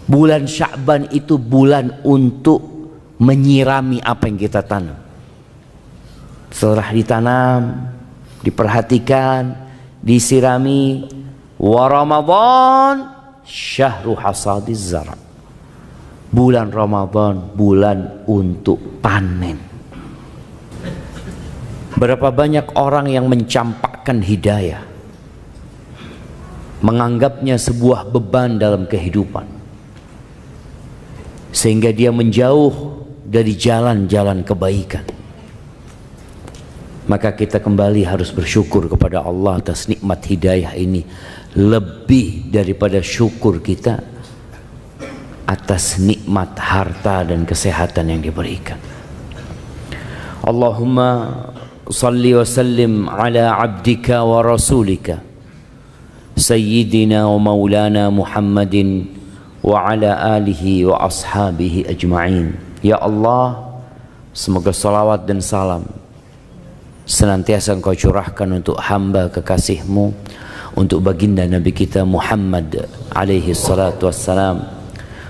Bulan Sya'ban itu bulan untuk menyirami apa yang kita tanam. Setelah ditanam, diperhatikan, disirami. Wa Ramadan syahru hasadiz zara'. Bulan Ramadan bulan untuk panen. Berapa banyak orang yang mencampakkan hidayah, menganggapnya sebuah beban dalam kehidupan, sehingga dia menjauh dari jalan-jalan kebaikan. Maka kita kembali harus bersyukur kepada Allah atas nikmat hidayah ini, lebih daripada syukur kita atas nikmat harta dan kesehatan yang diberikan. Allahumma salli wa sallim ala abdika wa rasulika sayyidina wa maulana Muhammadin wa ala alihi wa ashabihi ajma'in. Ya Allah, semoga salawat dan salam senantiasa Engkau curahkan untuk hamba kekasih-Mu, untuk baginda Nabi kita Muhammad alaihi salatu wassalam,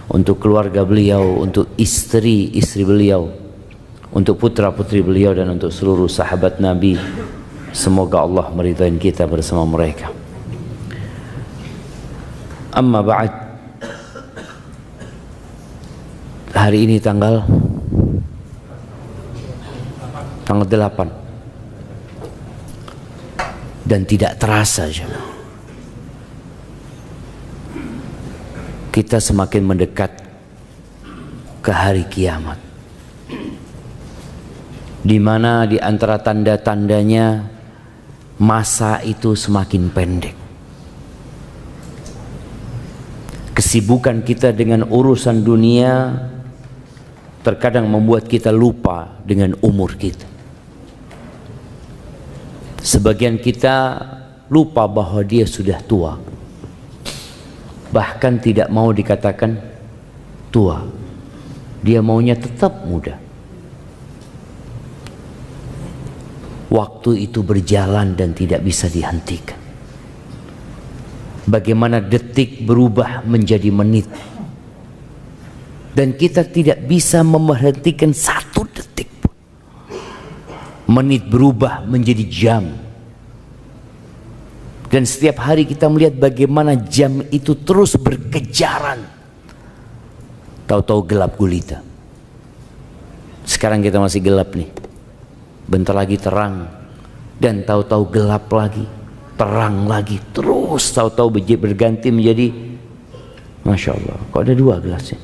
untuk keluarga beliau, untuk istri-istri beliau, untuk putra-putri beliau, dan untuk seluruh sahabat Nabi. Semoga Allah meridai kita bersama mereka. Amma ba'd. Hari ini tanggal 8 dan tidak terasa jemaah, kita semakin mendekat ke hari kiamat, di mana di antara tanda-tandanya masa itu semakin pendek. Kesibukan kita dengan urusan dunia terkadang membuat kita lupa dengan umur kita. Sebagian kita lupa bahwa dia sudah tua, bahkan tidak mau dikatakan tua, dia maunya tetap muda. Waktu itu berjalan dan tidak bisa dihentikan. Bagaimana detik berubah menjadi menit, dan kita tidak bisa memberhentikan satu detik pun. Menit berubah menjadi jam, dan setiap hari kita melihat bagaimana jam itu terus berkejaran. Tahu-tahu gelap gulita. Sekarang kita masih gelap nih, bentar lagi terang, dan tahu-tahu gelap lagi, terang lagi, terus tahu-tahu berganti menjadi, Masya Allah, kok ada 2 gelasnya?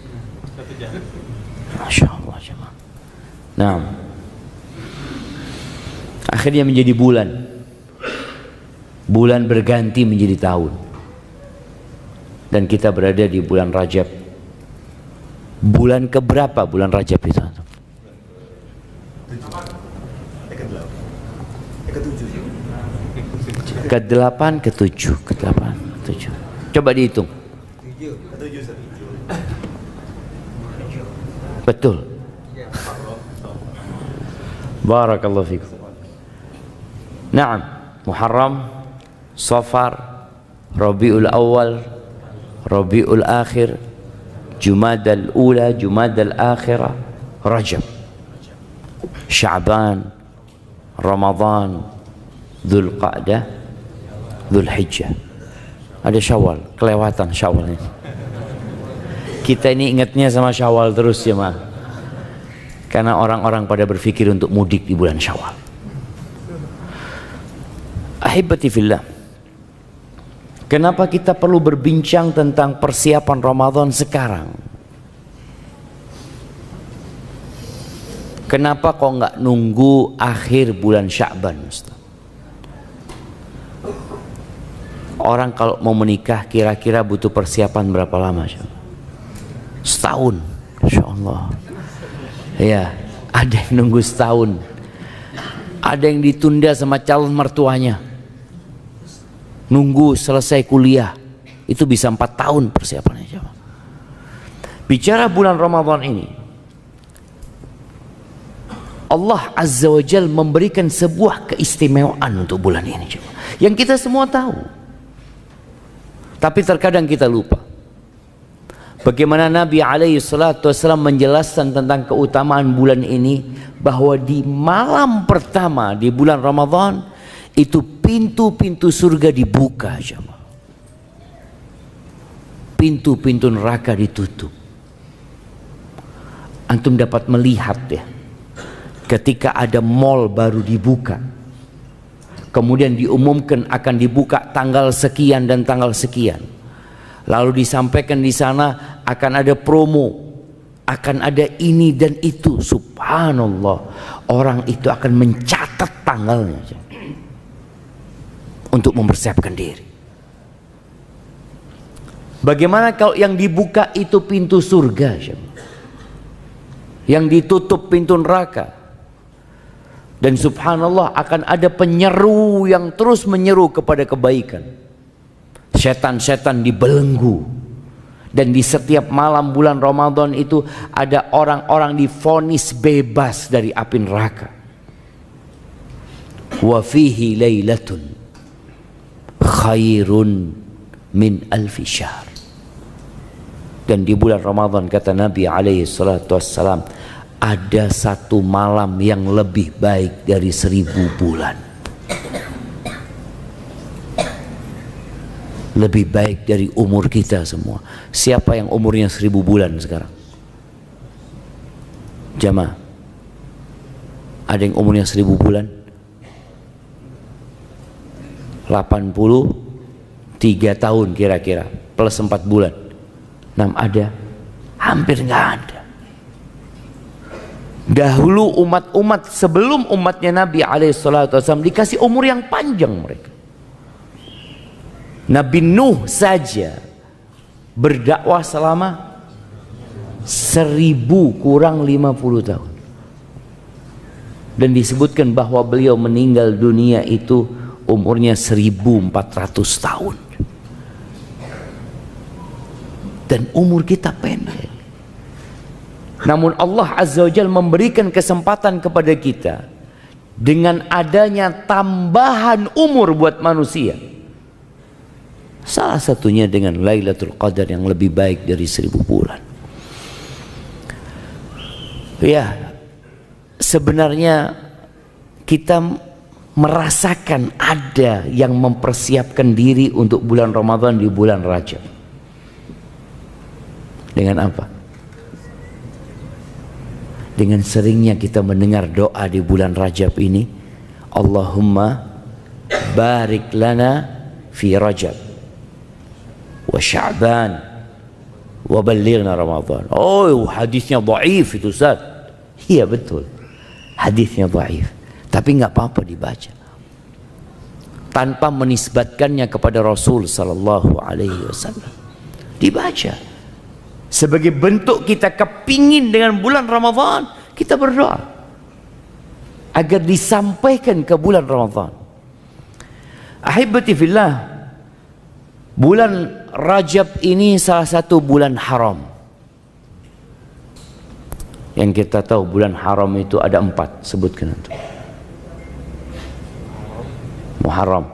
Masya Allah. Nah, akhirnya menjadi bulan. Bulan berganti menjadi tahun, dan kita berada di bulan Rajab. Bulan keberapa bulan Rajab itu? Ke-8, ke-7, ke-8, ke-7. Coba dihitung. Betul. Barakallahu fikum. Naam, Muharram, Safar, Rabiul Awal, Rabiul Akhir, Jumadal Ula, Jumadal Akhirah, Rajab, Sya'ban, Ramadan, Dzulqa'dah, Dzulhijjah. Ada Syawal, kelewatan Syawal ini. Kita ini ingatnya sama Syawal terus ya, Ma. Karena orang-orang pada berpikir untuk mudik di bulan Syawal. Ahibati fillah, kenapa kita perlu berbincang tentang persiapan Ramadan sekarang? Kenapa kok nggak nunggu akhir bulan Sya'ban, Ustaz? Orang kalau mau menikah kira-kira butuh persiapan berapa lama? Setahun, Insya Allah. Ya, ada yang nunggu setahun, ada yang ditunda sama calon mertuanya, nunggu selesai kuliah, itu bisa 4 tahun persiapannya. Bicara bulan Ramadan ini, Allah Azza wa Jal memberikan sebuah keistimewaan untuk bulan ini, yang kita semua tahu, tapi terkadang kita lupa. Bagaimana Nabi alaihi salatu wasallam menjelaskan tentang keutamaan bulan ini, bahwa di malam pertama di bulan Ramadan itu pintu-pintu surga dibuka, jemaah. Pintu-pintu neraka ditutup. Antum dapat melihat ya, ketika ada mall baru dibuka, kemudian diumumkan akan dibuka tanggal sekian dan tanggal sekian. Lalu disampaikan di sana akan ada promo, akan ada ini dan itu. Subhanallah, orang itu akan mencatat tanggalnya untuk mempersiapkan diri. Bagaimana kalau yang dibuka itu pintu surga, yang ditutup pintu neraka? Dan subhanallah akan ada penyeru yang terus menyeru kepada kebaikan. Setan-setan dibelenggu. Dan di setiap malam bulan Ramadan itu ada orang-orang divonis bebas dari api neraka. Wa fihi lailatun khairun min alfi syahr. Dan di bulan Ramadan kata Nabi alaihi salatu wassalam, ada satu malam yang lebih baik dari 1000 bulan. Lebih baik dari umur kita semua. Siapa yang umurnya 1000 bulan sekarang? Jamaah, ada yang umurnya 1000 bulan? 83 tahun kira-kira, plus 4 bulan. 6 ada? Hampir nggak ada. Dahulu umat-umat sebelum umatnya Nabi alaihissalam dikasih umur yang panjang mereka. Nabi Nuh saja berdakwah selama 1000 kurang 50 tahun. Dan disebutkan bahwa beliau meninggal dunia itu umurnya 1400 tahun. Dan umur kita pendek. Namun Allah Azza wa Jalla memberikan kesempatan kepada kita dengan adanya tambahan umur buat manusia. Salah satunya dengan Lailatul Qadar yang lebih baik dari 1000 bulan. Ya, sebenarnya kita merasakan ada yang mempersiapkan diri untuk bulan Ramadan di bulan Rajab. Dengan apa? Dengan seringnya kita mendengar doa di bulan Rajab ini, Allahumma barik lana fi Rajab wa Sya'ban wa ballighna Ramadan. Oh, hadisnya dhaif itu Ustaz. Iya betul, hadisnya dhaif, tapi nggak apa-apa dibaca tanpa menisbatkannya kepada Rasul sallallahu alaihi wasallam. Dibaca sebagai bentuk kita kepingin dengan bulan Ramadan, kita berdoa agar disampaikan ke bulan Ramadan. Ahibati fillah, bulan Rajab ini salah satu bulan haram. Yang kita tahu bulan haram itu ada 4, sebutkan itu. Muharram,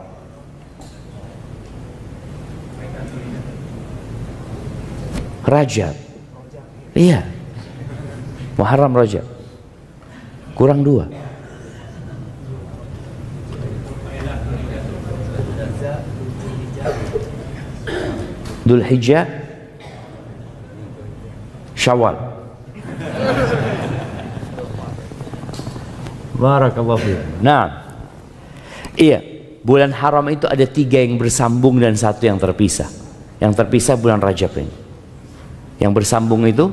Rajab, iya, Muharram, Rajab, kurang 2. Dzulhijjah, Syawal. Barakallahu fiik. Nah, iya, bulan haram itu ada 3 yang bersambung dan 1 yang terpisah. Yang terpisah bulan Rajab ini. Yang bersambung itu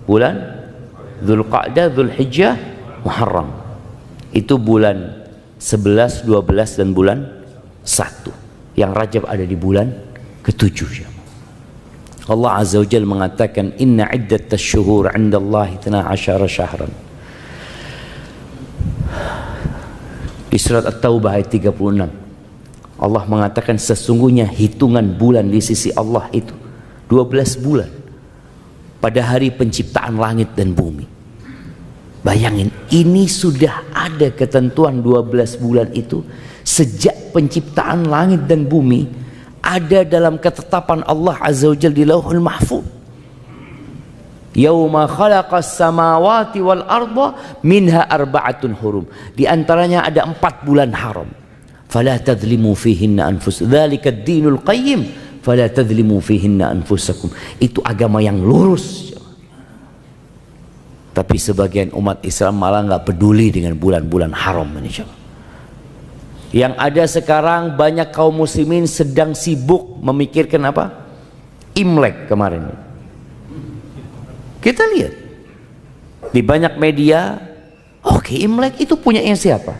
bulan Dzulqa'dah, Dzulhijjah, Muharram. Itu bulan 11, 12 dan bulan 1. Yang Rajab ada di bulan ke-7. Allah Azza wa Jalla mengatakan, inna iddatas syuhur 'inda Allah 12 syahran. Di surat At-Taubah ayat 36, Allah mengatakan sesungguhnya hitungan bulan di sisi Allah itu 12 bulan pada hari penciptaan langit dan bumi. Bayangin, ini sudah ada ketentuan 12 bulan itu sejak penciptaan langit dan bumi, ada dalam ketetapan Allah Azza wa Jalla di Lauhul Mahfuz. Yauma khalaqas samawati wal arda minha arba'atun hurum. Di antaranya ada 4 bulan haram. Fala tadhlimu fihinna anfusakum. Dzalika ad-dinul qayyim. Fala tadhlimu fihinna anfusakum. Itu agama yang lurus. Tapi sebagian umat Islam malah nggak peduli dengan bulan-bulan haram ini. Yang ada sekarang banyak kaum muslimin sedang sibuk memikirkan apa? Imlek kemarin. Kita lihat di banyak media, oke, Imlek itu punyanya siapa?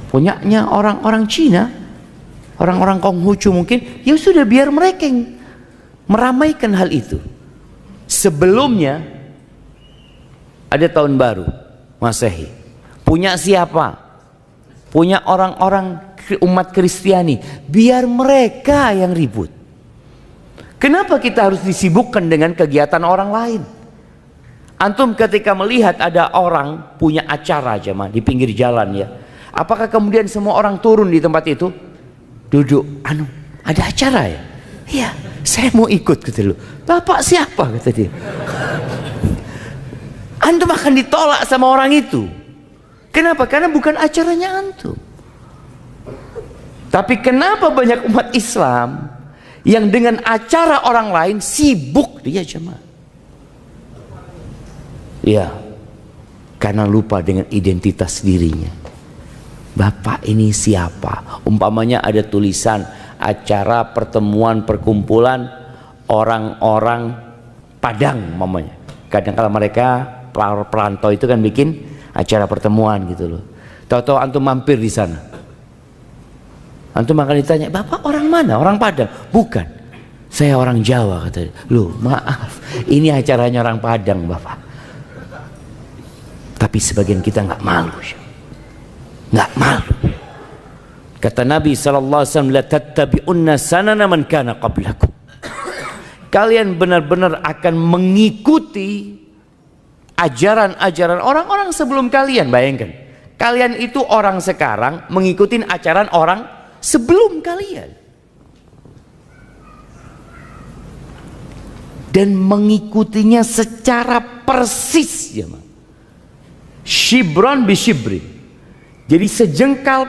Punyanya orang-orang Cina, orang-orang Konghucu mungkin. Ya sudah, biar mereka yang meramaikan hal itu. Sebelumnya ada tahun baru Masehi. Punya siapa? Punya orang-orang umat Kristiani. Biar mereka yang ribut. Kenapa kita harus disibukkan dengan kegiatan orang lain? Antum ketika melihat ada orang punya acara jemaah di pinggir jalan ya. Apakah kemudian semua orang turun di tempat itu? Duduk, ada acara ya? Iya, saya mau ikut, kata lu. Bapak siapa, kata dia. Antum akan ditolak sama orang itu. Kenapa? Karena bukan acaranya antum. Tapi kenapa banyak umat Islam yang dengan acara orang lain sibuk dia jemaah? Ya, karena lupa dengan identitas dirinya. Bapak ini siapa? Umpamanya ada tulisan acara pertemuan perkumpulan orang-orang Padang mamanya. Kadang kala mereka perantau itu kan bikin acara pertemuan gitu loh. Tahu-tahu antum mampir di sana. Antum akan ditanya, "Bapak orang mana?" "Orang Padang." "Bukan. Saya orang Jawa," kata dia. "Loh, maaf. Ini acaranya orang Padang, Bapak." Tapi sebagian kita nggak malu. Nggak malu. Kata Nabi SAW, "La tattabi'unna sanana man kana qablakum." Kalian benar-benar akan mengikuti ajaran-ajaran orang-orang sebelum kalian. Bayangkan, kalian itu orang sekarang mengikuti ajaran orang sebelum kalian. Dan mengikutinya secara persis ya, shibran bi shibrin. Jadi sejengkal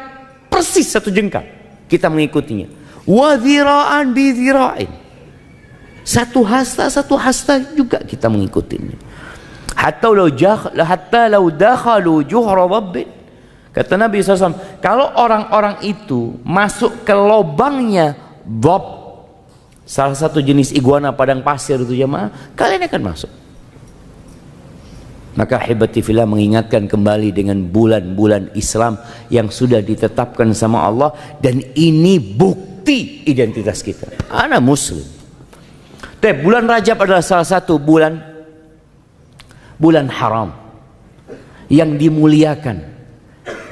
persis satu jengkal kita mengikutinya. Wa dhira'an bi dhira'in. Satu hasta juga kita mengikutinya. Hatta law dakhalu juhra rabbin. Kata Nabi SAW, kalau orang-orang itu masuk ke lubangnya dhab, salah satu jenis iguana padang pasir itu jemaah, kalian akan masuk. Maka hibati fillah mengingatkan kembali dengan bulan-bulan Islam yang sudah ditetapkan sama Allah, dan ini bukti identitas kita. Ana muslim. Bulan Rajab adalah salah satu bulan haram yang dimuliakan,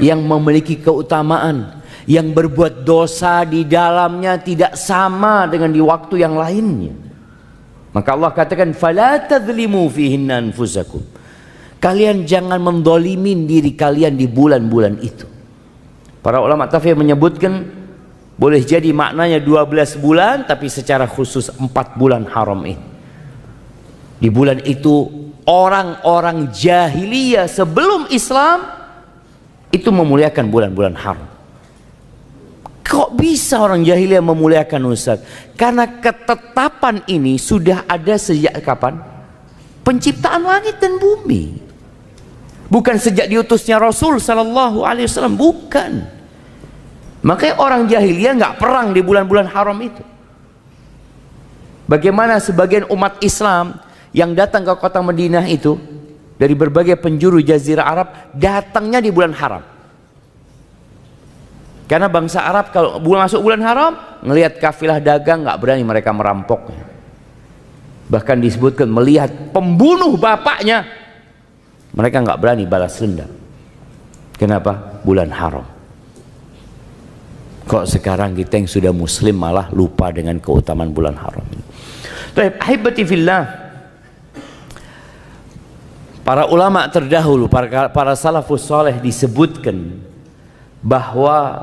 yang memiliki keutamaan, yang berbuat dosa di dalamnya tidak sama dengan di waktu yang lainnya. Maka Allah katakan, "Fala tadhlimu fihinna anfusakum." Kalian jangan mendolimin diri kalian di bulan-bulan itu. Para ulama tafsir menyebutkan boleh jadi maknanya 12 bulan, tapi secara khusus 4 bulan haram ini. Di bulan itu orang-orang jahiliyah sebelum Islam itu memuliakan bulan-bulan haram. Kok bisa orang jahiliyah memuliakan, Ustaz? Karena ketetapan ini sudah ada sejak kapan? Penciptaan langit dan bumi. Bukan sejak diutusnya Rasul sallallahu alaihi wasallam, bukan. Makanya orang jahiliyah nggak perang di bulan-bulan haram itu. Bagaimana sebagian umat Islam yang datang ke kota Madinah itu dari berbagai penjuru jazirah Arab, datangnya di bulan haram. Karena bangsa Arab kalau masuk bulan haram, ngelihat kafilah dagang nggak berani mereka merampoknya. Bahkan disebutkan melihat pembunuh bapaknya, mereka nggak berani balas dendam. Kenapa? Bulan haram. Kok sekarang kita yang sudah muslim malah lupa dengan keutamaan bulan haram ini. Ahibati fillah, para ulama terdahulu, para salafus soleh disebutkan bahwa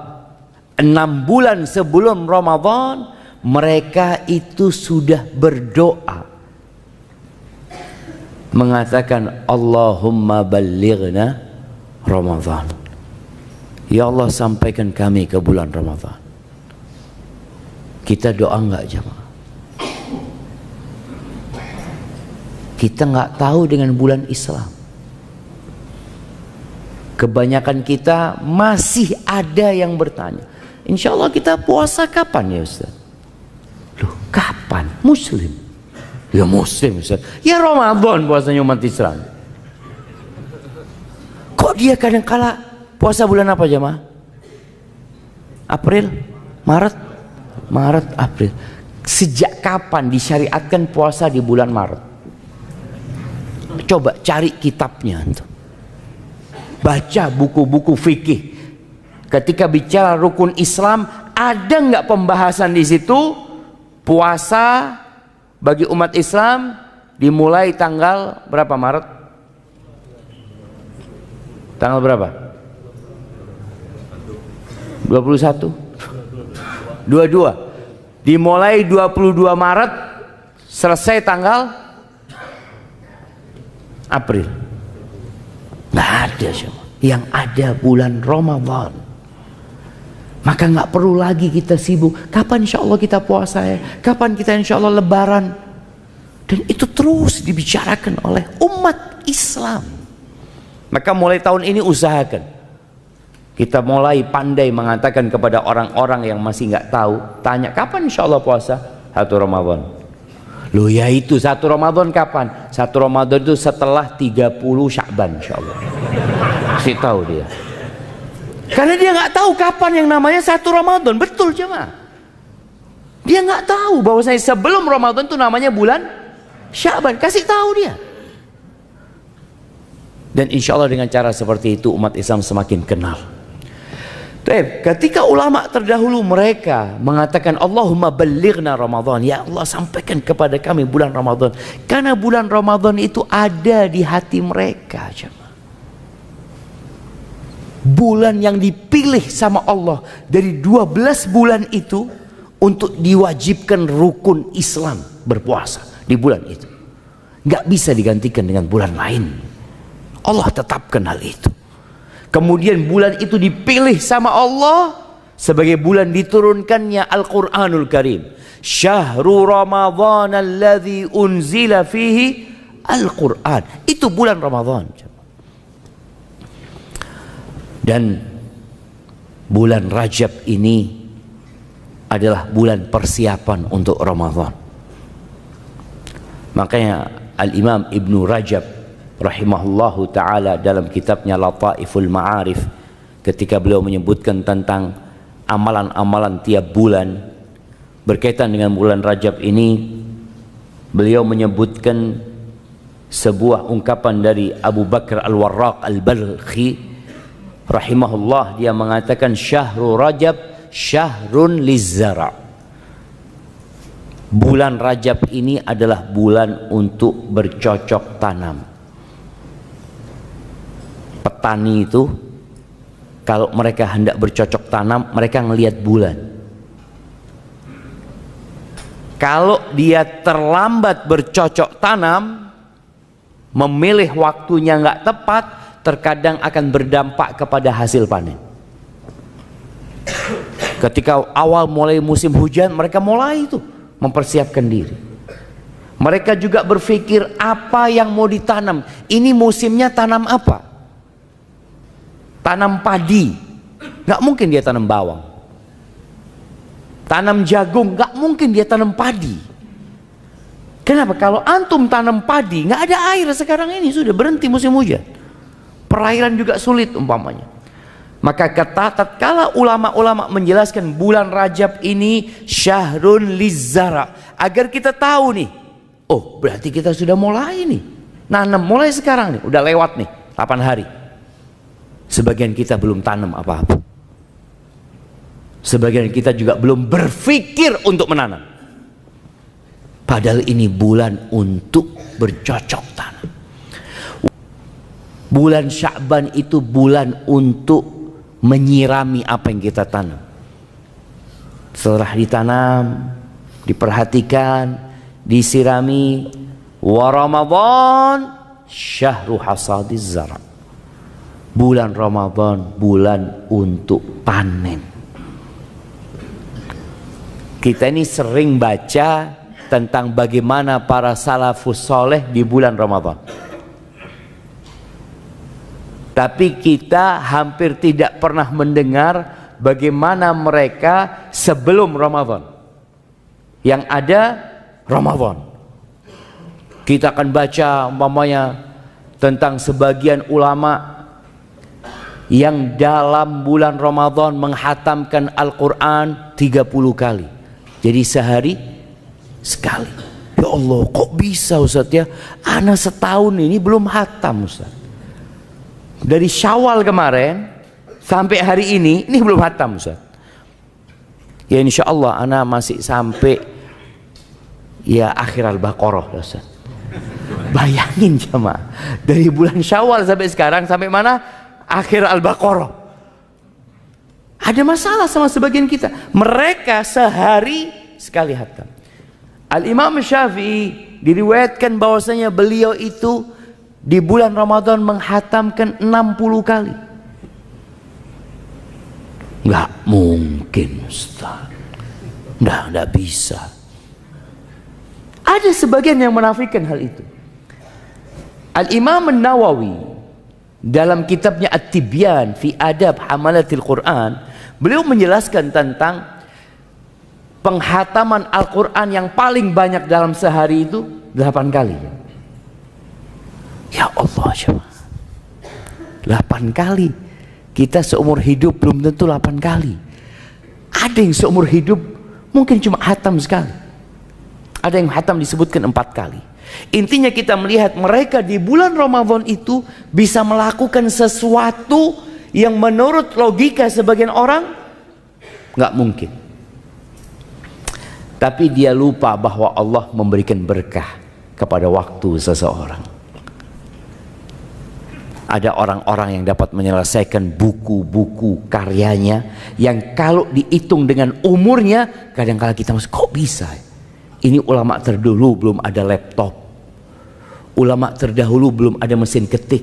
6 bulan sebelum Ramadan mereka itu sudah berdoa mengatakan Allahumma ballighna Ramadan. Ya Allah, sampaikan kami ke bulan Ramadan. Kita doa enggak jemaah? Kita enggak tahu dengan bulan Islam. Kebanyakan kita masih ada yang bertanya, insya Allah kita puasa kapan ya Ustaz? Loh, kapan? Muslim? Ya Muslim Ustaz. Ya Ramadan puasanya umat Islam. Kok dia kadang-kala puasa bulan apa jemaah? April? Maret? Maret, April. Sejak kapan disyariatkan puasa di bulan Maret? Coba cari kitabnya tuh. Baca buku-buku fikih. Ketika bicara rukun Islam, ada nggak pembahasan di situ puasa bagi umat Islam dimulai tanggal berapa Maret? Tanggal berapa? 21? 22. Dimulai 22 Maret, selesai tanggal April. Nggak ada semua. Yang ada bulan Ramadan. Maka nggak perlu lagi kita sibuk. Kapan insya Allah kita puasa ya? Kapan kita insya Allah lebaran? Dan itu terus dibicarakan oleh umat Islam. Maka mulai tahun ini usahakan. Kita mulai pandai mengatakan kepada orang-orang yang masih nggak tahu. Tanya, kapan insya Allah puasa? 1 Ramadan. Loh ya itu 1 Ramadan kapan? 1 Ramadan itu setelah 30 Sya'ban insya Allah. Kasih tahu dia. Karena dia nggak tahu kapan yang namanya 1 Ramadan. Betul jemaah. Dia nggak tahu bahwasanya sebelum Ramadan itu namanya bulan Sya'ban. Kasih tahu dia. Dan insya Allah dengan cara seperti itu umat Islam semakin kenal. Ketika ulama terdahulu mereka mengatakan Allahumma ballighna Ramadan, ya Allah sampaikan kepada kami bulan Ramadan, karena bulan Ramadan itu ada di hati mereka. Bulan yang dipilih sama Allah dari 12 bulan itu untuk diwajibkan rukun Islam berpuasa di bulan itu. Gak bisa digantikan dengan bulan lain. Allah tetapkan hal itu. Kemudian bulan itu dipilih sama Allah sebagai bulan diturunkannya Al-Quranul Karim. Syahrul Ramadhan alladhi unzila fihi Al-Quran. Itu bulan Ramadan. Dan bulan Rajab ini adalah bulan persiapan untuk Ramadan. Makanya Al-Imam Ibnu Rajab rahimahullahu ta'ala dalam kitabnya Lataiful Ma'arif, ketika beliau menyebutkan tentang amalan-amalan tiap bulan berkaitan dengan bulan Rajab ini, beliau menyebutkan sebuah ungkapan dari Abu Bakar Al-Warraq Al-Balkhi rahimahullah. Dia mengatakan Syahrul Rajab syahrun lizzara'. Bulan Rajab ini adalah bulan untuk bercocok tanam. Petani itu kalau mereka hendak bercocok tanam, mereka ngelihat bulan. Kalau dia terlambat bercocok tanam, memilih waktunya nggak tepat, terkadang akan berdampak kepada hasil panen. Ketika awal mulai musim hujan, mereka mulai itu mempersiapkan diri. Mereka juga berpikir apa yang mau ditanam. Ini musimnya tanam apa? Tanam padi, nggak mungkin dia tanam bawang. Tanam jagung, nggak mungkin dia tanam padi. Kenapa? Kalau antum tanam padi, nggak ada air sekarang ini, sudah berhenti musim hujan. Perairan juga sulit umpamanya. Maka tatkala ulama-ulama menjelaskan bulan Rajab ini syahrun lizzara, agar kita tahu nih, oh berarti kita sudah mulai nih nanam, mulai sekarang nih, udah lewat nih 8 hari. Sebagian kita belum tanam apa-apa. Sebagian kita juga belum berpikir untuk menanam. Padahal ini bulan untuk bercocok tanam. Bulan Sya'ban itu bulan untuk menyirami apa yang kita tanam. Setelah ditanam, diperhatikan, disirami, wa Ramadan syahru hasadiz zara. Bulan Ramadan bulan untuk panen. Kita ini sering baca tentang bagaimana para salafus soleh di bulan Ramadan, tapi kita hampir tidak pernah mendengar bagaimana mereka sebelum Ramadan. Yang ada Ramadan. Kita akan baca umpamanya tentang sebagian ulama yang dalam bulan Ramadan menghatamkan Al-Quran 30 kali. Jadi sehari sekali. Ya Allah, kok bisa Ustaz ya? Ana setahun ini belum hatam Ustaz. Dari Syawal kemarin sampai hari ini belum hatam Ustaz. Ya insya Allah ana masih sampai ya akhir Al-Baqarah Ustaz. Bayangin jemaah, dari bulan Syawal sampai sekarang sampai mana? Akhir Al-Baqarah. Ada masalah sama sebagian kita. Mereka sehari sekali hatam. Al-Imam Syafi'i diriwayatkan bahwasanya beliau itu di bulan Ramadan menghatamkan 60 kali. Nggak mungkin Ustaz. Nggak bisa. Ada sebagian yang menafikan hal itu. Al-Imam An-Nawawi dalam kitabnya At-Tibyan fi Adab Hamalatil Quran, beliau menjelaskan tentang penghataman Al-Quran yang paling banyak dalam sehari itu 8 kali. Ya Allah, 8 kali. Kita seumur hidup belum tentu 8 kali. Ada yang seumur hidup mungkin cuma hatam sekali. Ada yang hatam disebutkan 4 kali. Intinya kita melihat mereka di bulan Ramadan itu bisa melakukan sesuatu yang menurut logika sebagian orang nggak mungkin. Tapi dia lupa bahwa Allah memberikan berkah kepada waktu seseorang. Ada orang-orang yang dapat menyelesaikan buku-buku karyanya yang kalau dihitung dengan umurnya kadang-kala kita masuk, kok bisa? Ini ulama terdahulu belum ada laptop. Ulama terdahulu belum ada mesin ketik.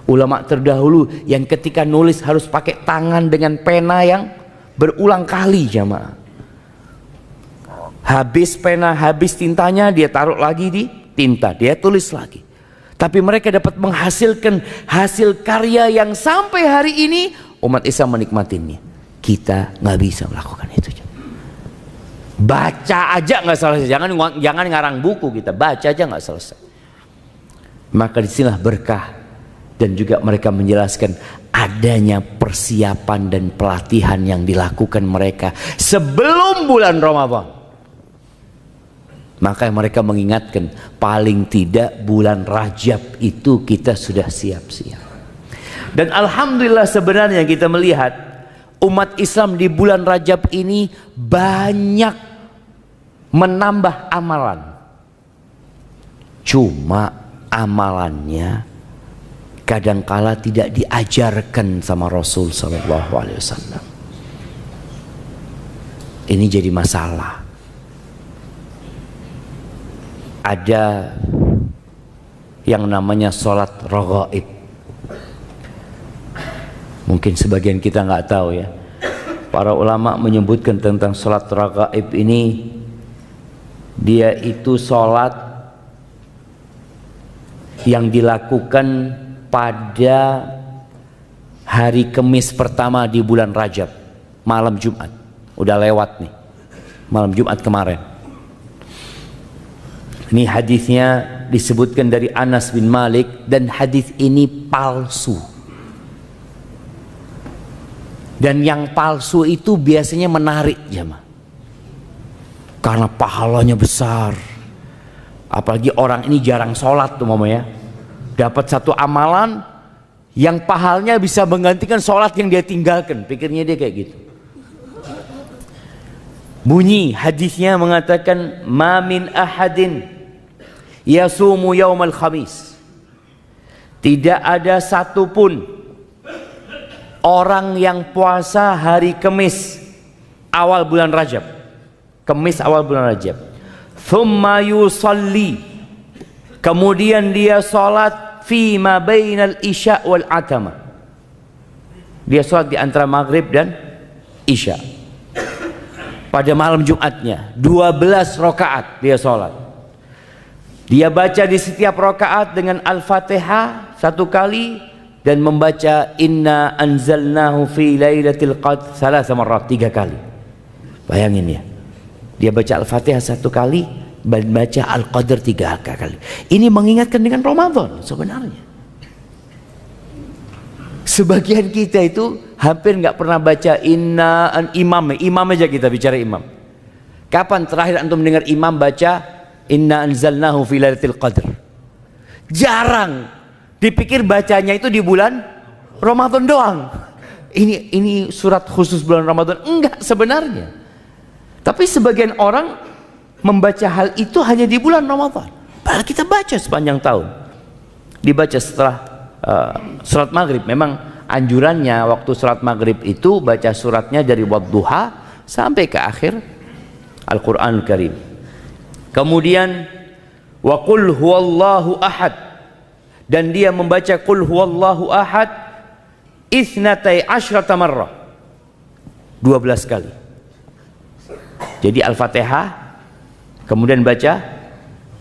Ulama terdahulu yang ketika nulis harus pakai tangan dengan pena yang berulang kali jamaah. Habis pena, habis tintanya, dia taruh lagi di tinta, dia tulis lagi. Tapi mereka dapat menghasilkan hasil karya yang sampai hari ini umat Islam menikmatinya. Kita nggak bisa melakukan itu. Baca aja nggak selesai. Jangan ngarang buku, kita baca aja nggak selesai. Maka disinilah berkah, dan juga mereka menjelaskan adanya persiapan dan pelatihan yang dilakukan mereka sebelum bulan Ramadan. Maka mereka mengingatkan paling tidak bulan Rajab itu kita sudah siap-siap. Dan alhamdulillah sebenarnya kita melihat umat Islam di bulan Rajab ini banyak menambah amalan. Cuma amalannya kadangkala tidak diajarkan sama Rasul sallallahu alaihi wasallam. Ini jadi masalah. Ada yang namanya sholat raghaib. Mungkin sebagian kita nggak tahu ya. Para ulama menyebutkan tentang sholat raghaib ini, dia itu sholat yang dilakukan pada hari Kamis pertama di bulan Rajab, malam Jumat. Udah lewat nih, malam Jumat kemarin. Ini hadisnya disebutkan dari Anas bin Malik, dan hadis ini palsu. Dan yang palsu itu biasanya menarik jemaah, karena pahalanya besar. Apalagi orang ini jarang sholat tuh mama ya, dapat satu amalan yang pahalnya bisa menggantikan sholat yang dia tinggalkan. Pikirnya dia kayak gitu. Bunyi hadisnya mengatakan, ma min ahadin yasumu yaumal khamis, tidak ada satupun orang yang puasa hari Kamis awal bulan Rajab. Kamis awal bulan Rajab. Thumma yusalli, kemudian dia sholat fi ma bainal isya wal atama. Dia salat di antara maghrib dan isya. Pada malam Jumatnya 12 rakaat dia salat. Dia baca di setiap rakaat dengan Al-Fatihah 1 kali dan membaca inna anzalnahu fi lailatul qadr 3 marrat, 3 kali. Bayangin ya. Dia baca Al-Fatihah 1 kali, baca Al-Qadr 3 kali. Ini mengingatkan dengan Ramadan sebenarnya. Sebagian kita itu hampir nggak pernah baca imam aja kita bicara imam. Kapan terakhir antum dengar imam baca inna anzalnahu fi lailatul qadr? Jarang. Dipikir bacanya itu di bulan Ramadan doang. Ini surat khusus bulan Ramadan. Enggak sebenarnya. Tapi sebagian orang membaca hal itu hanya di bulan Ramadan. Padahal kita baca sepanjang tahun. Dibaca setelah surat maghrib. Memang anjurannya waktu surat maghrib itu baca suratnya dari wadduha sampai ke akhir Al-Quran Karim. Kemudian wa qul huwallahu ahad, dan dia membaca qul huwallahu ahad 12 marrah, 12 kali. Jadi Al-Fatihah, kemudian baca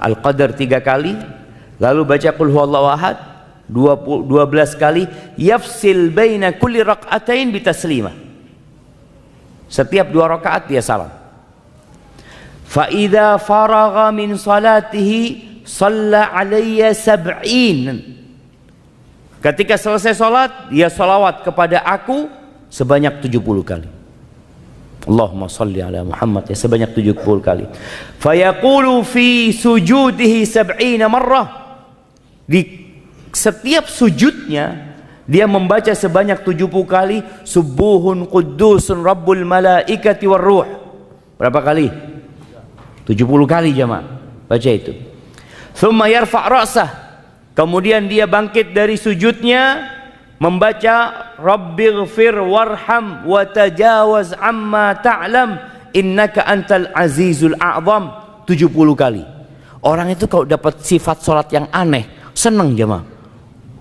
Al-Qadr 3 kali, lalu baca qul huwallahu ahad 12 kali, yafsil baina kulli rak'atain bitaslimah. Setiap 2 rakaat dia salam. Fa idza faragha min salatihi shalla alayya 70. Ketika selesai salat, dia salawat kepada aku sebanyak 70 kali. Allahumma salli ala Muhammad, ya, sebanyak 70 kali. Fa yaqulu fi sujudihi 70 marrah. Di setiap sujudnya dia membaca sebanyak 70 kali subuhun quddusun rabbul malaikati war ruh. Berapa kali? 70 kali jemaah. Baca itu. Thumma yarfa' ra'sah. Kemudian dia bangkit dari sujudnya membaca Rabbighfir warham wa tajawaz amma ta'lam innaka antal azizul a'zam 70 kali. Orang itu kalau dapat sifat salat yang aneh, senang jemaah.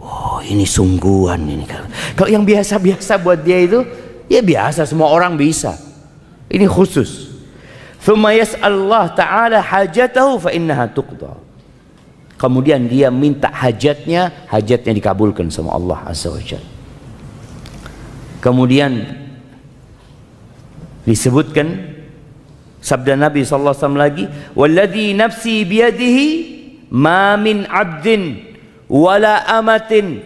Oh, ini sungguhan ini. Kalau yang biasa-biasa buat dia itu ya biasa, semua orang bisa. Ini khusus. Thumma yas'alullah ta'ala hajatahu fa innaha tuqda. Kemudian dia minta hajatnya dikabulkan sama Allah Azza wa Jalla. Kemudian disebutkan sabda Nabi sallallahu alaihi wasallam lagi, walladzi nafsi biyadihi ma min 'abdin wala amatin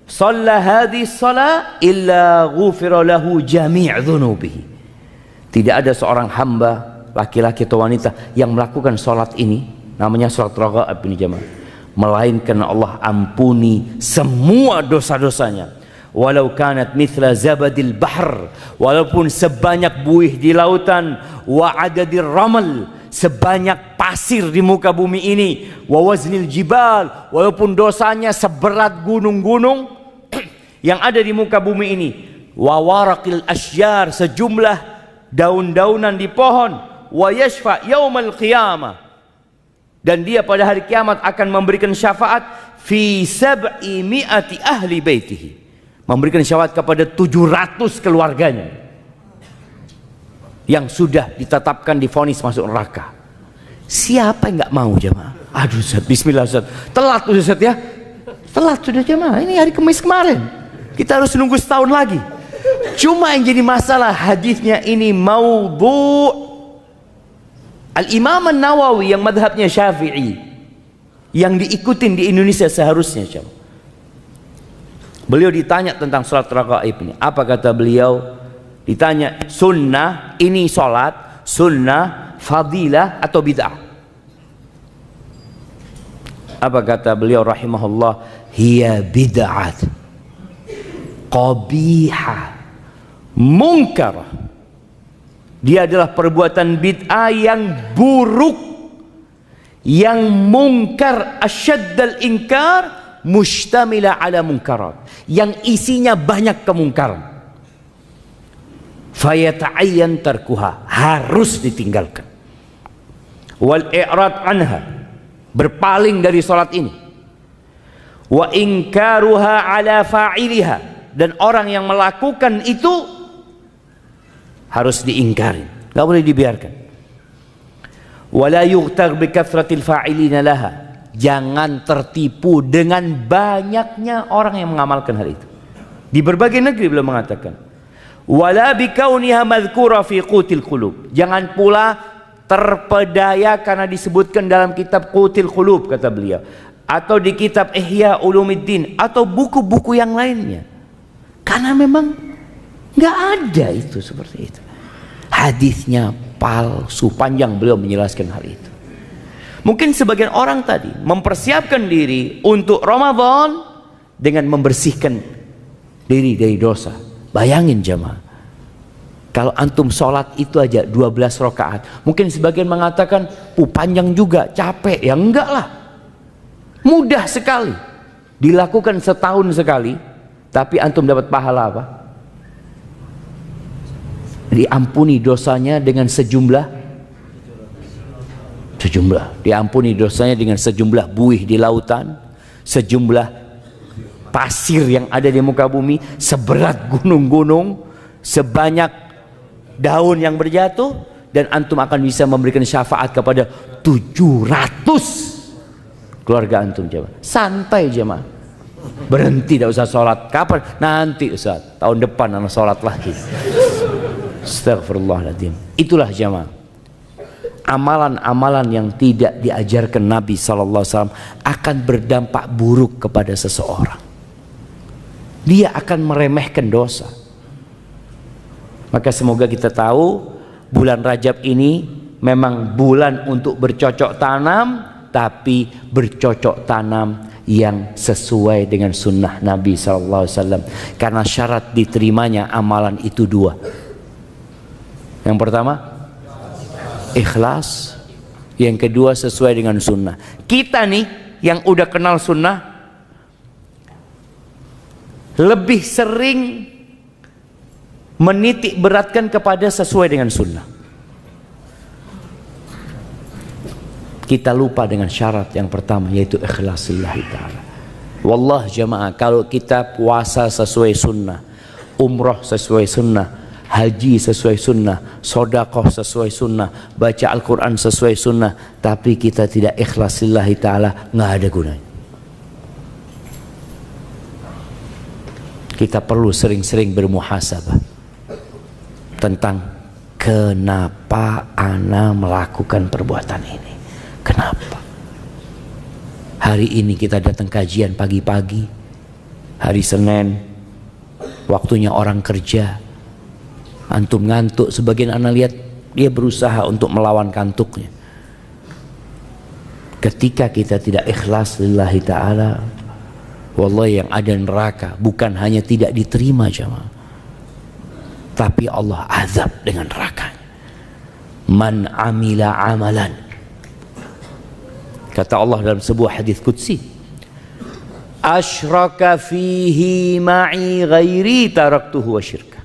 shalla hadhihi shalah illa ghufira lahu jami' dhunubihi. Tidak ada seorang hamba laki-laki atau wanita yang melakukan salat ini, namanya salat raghaib ini jemaah, melainkan Allah ampuni semua dosa-dosanya. Walau kanat mithla zabadil bahr, walaupun sebanyak buih di lautan, wa adadir ramal, sebanyak pasir di muka bumi ini, wa waznil jibal, walaupun dosanya seberat gunung-gunung yang ada di muka bumi ini, wa waraqil asyjar, sejumlah daun-daunan di pohon, wa yashfa yaumal qiyamah, dan dia pada hari kiamat akan memberikan syafaat fi 700 ahli baitihi, memberikan syafaat kepada 700 keluarganya yang sudah ditetapkan divonis masuk neraka. Siapa yang nggak mau jemaah? Aduh Ustaz, bismillah Ustaz, telat Ustaz ya, telat sudah jemaah, ini hari Kamis kemarin, kita harus nunggu setahun lagi. Cuma yang jadi masalah hadisnya ini maudhu'. Al-Imam An-Nawawi yang madhabnya Syafi'i, yang diikutin di Indonesia seharusnya, beliau ditanya tentang salat raghaib ini. Apa kata beliau? Ditanya sunnah, ini salat sunnah, fadilah atau bid'ah? Apa kata beliau rahimahullah? Hiya bid'at qabihah munkarah. Dia adalah perbuatan bid'ah yang buruk, yang mungkar, asyaddal inkar, mustamila ala munkarat, yang isinya banyak kemungkaran. Fayata'ayyan tarkuha, harus ditinggalkan. Wal i'rad anha, berpaling dari salat ini. Wa inkaruha ala fa'iliha, dan orang yang melakukan itu harus diingkari, enggak boleh dibiarkan. Wala yughtar bi kathratil fa'ilina laha, jangan tertipu dengan banyaknya orang yang mengamalkan hal itu. Di berbagai negeri beliau mengatakan, wala bi kauniha madhkura fi qutil qulub, jangan pula terpedaya karena disebutkan dalam kitab Qutil Qulub kata beliau, atau di kitab Ihya Ulumuddin atau buku-buku yang lainnya, karena memang nggak ada itu seperti itu. Hadisnya palsu, panjang beliau menjelaskan hal itu. Mungkin sebagian orang tadi mempersiapkan diri untuk Ramadan dengan membersihkan diri dari dosa. Bayangin jemaah, kalau antum sholat itu aja 12 rakaat, mungkin sebagian mengatakan panjang juga, capek. Ya enggak lah, mudah sekali, dilakukan setahun sekali, tapi antum dapat pahala apa? Diampuni dosanya dengan diampuni dosanya dengan sejumlah buih di lautan, sejumlah pasir yang ada di muka bumi, seberat gunung-gunung, sebanyak daun yang berjatuh, dan antum akan bisa memberikan syafaat kepada 700 keluarga antum. Jemaah santai, jemaah berhenti, tidak usah sholat. Kapan? Nanti Ustaz, tahun depan anak sholat lagi. Astagfirullahaladzim. Itulah jemaah, amalan-amalan yang tidak diajarkan Nabi SAW akan berdampak buruk kepada seseorang. Dia akan meremehkan dosa. Maka semoga kita tahu bulan Rajab ini memang bulan untuk bercocok tanam, tapi bercocok tanam yang sesuai dengan sunnah Nabi SAW. Karena syarat diterimanya amalan itu dua. Yang pertama, ikhlas. Yang kedua, sesuai dengan sunnah. Kita nih yang udah kenal sunnah lebih sering menitik beratkan kepada sesuai dengan sunnah. Kita lupa dengan syarat yang pertama, yaitu ikhlas lillahi ta'ala. Wallah jamaah, kalau kita puasa sesuai sunnah, umroh sesuai sunnah, haji sesuai sunnah, sodakoh sesuai sunnah, baca Al-Quran sesuai sunnah, tapi kita tidak ikhlas lillahi ta'ala, nggak ada gunanya. Kita perlu sering-sering bermuhasabah tentang kenapa ana melakukan perbuatan ini. Kenapa? Hari ini kita datang kajian pagi-pagi, hari Senin, waktunya orang kerja, antum ngantuk. Sebagian anak lihat dia berusaha untuk melawan kantuknya. Ketika kita tidak ikhlas lillahi ta'ala, wallahi yang ada neraka bukan hanya tidak diterima jamaah, tapi Allah azab dengan neraka. Man amila amalan, kata Allah dalam sebuah hadis qudsi, asyraka fihi ma'i ghairi taraktuhu wa syirka.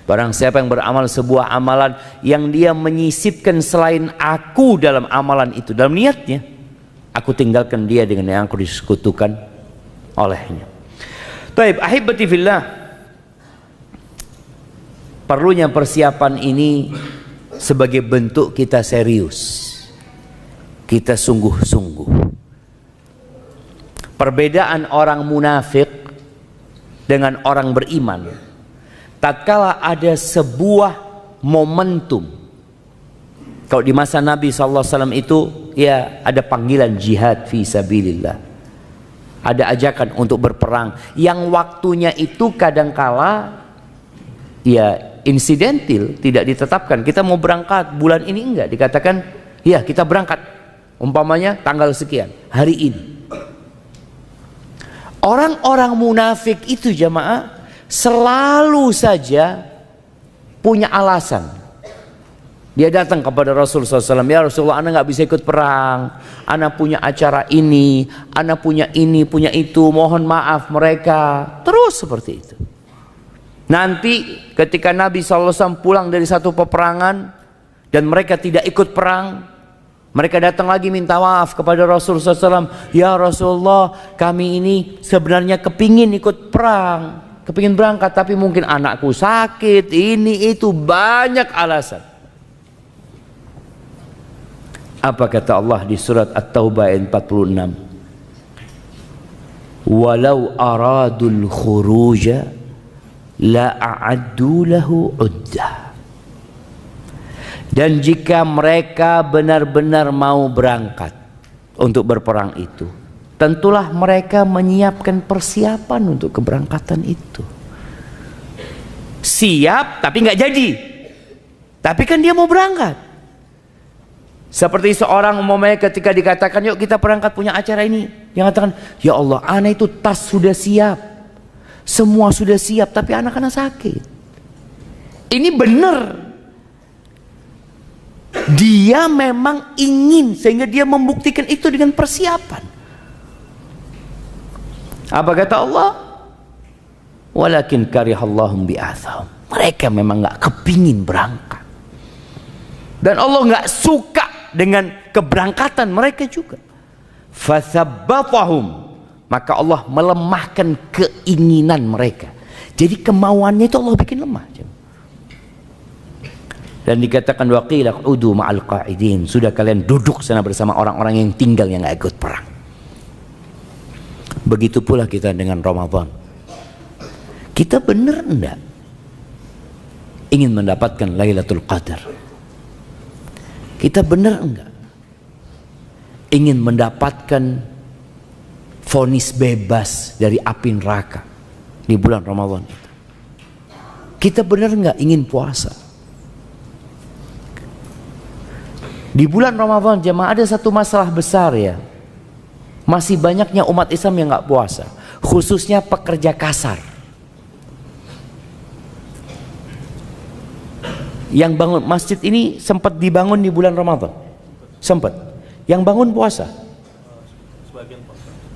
Barang siapa yang beramal sebuah amalan yang dia menyisipkan selain aku dalam amalan itu, dalam niatnya, aku tinggalkan dia dengan yang aku disekutukan olehnya. Baik, ahibati fillah, perlunya persiapan ini sebagai bentuk kita serius, kita sungguh-sungguh. Perbedaan orang munafik dengan orang beriman, tatkala ada sebuah momentum. Kalau di masa Nabi SAW itu, ya ada panggilan jihad fi sabilillah, ada ajakan untuk berperang, yang waktunya itu kadangkala ya insidental, tidak ditetapkan. Kita mau berangkat bulan ini, enggak dikatakan ya kita berangkat, umpamanya tanggal sekian, hari ini. Orang-orang munafik itu jamaah selalu saja punya alasan. Dia datang kepada Rasulullah SAW, ya Rasulullah, ana nggak bisa ikut perang, ana punya acara ini, ana punya ini, punya itu, mohon maaf mereka. Terus seperti itu. Nanti ketika Nabi SAW pulang dari satu peperangan dan mereka tidak ikut perang, Mereka datang lagi minta maaf kepada Rasulullah SAW. Ya Rasulullah, kami ini sebenarnya kepingin ikut perang, kepingin berangkat, tapi mungkin anakku sakit, ini itu, banyak alasan. Apa kata Allah di surat At-Taubah ayat 46? Walau aradul khuruja la a'addu lahu uddah. Dan jika mereka benar-benar mau berangkat untuk berperang itu, tentulah mereka menyiapkan persiapan untuk keberangkatan itu. Siap tapi nggak jadi, tapi kan dia mau berangkat. Seperti seorang umumnya ketika dikatakan yuk kita berangkat punya acara ini, dia mengatakan ya Allah, anak itu tas sudah siap, semua sudah siap, tapi anak-anak sakit. Ini benar, dia memang ingin, sehingga dia membuktikan itu dengan persiapan. Apa kata Allah? Walakin karihallahum bi'athahum. Mereka memang nggak kepingin berangkat, dan Allah nggak suka dengan keberangkatan mereka juga. Fathabbatahum, maka Allah melemahkan keinginan mereka. Jadi kemauannya itu Allah bikin lemah. Dan dikatakan waqila udu ma'al qa'idin, sudah kalian duduk sana bersama orang-orang yang tinggal, yang gak ikut perang. Begitu pula kita dengan Ramadan. Kita benar enggak ingin mendapatkan Lailatul Qadar? Kita benar enggak ingin mendapatkan vonis bebas dari api neraka di bulan Ramadan itu? Kita benar enggak ingin puasa? Di bulan Ramadan jemaah ada satu masalah besar ya. Masih banyaknya umat Islam yang nggak puasa, khususnya pekerja kasar. Yang bangun masjid ini sempat dibangun di bulan Ramadan, sempat. Yang bangun puasa,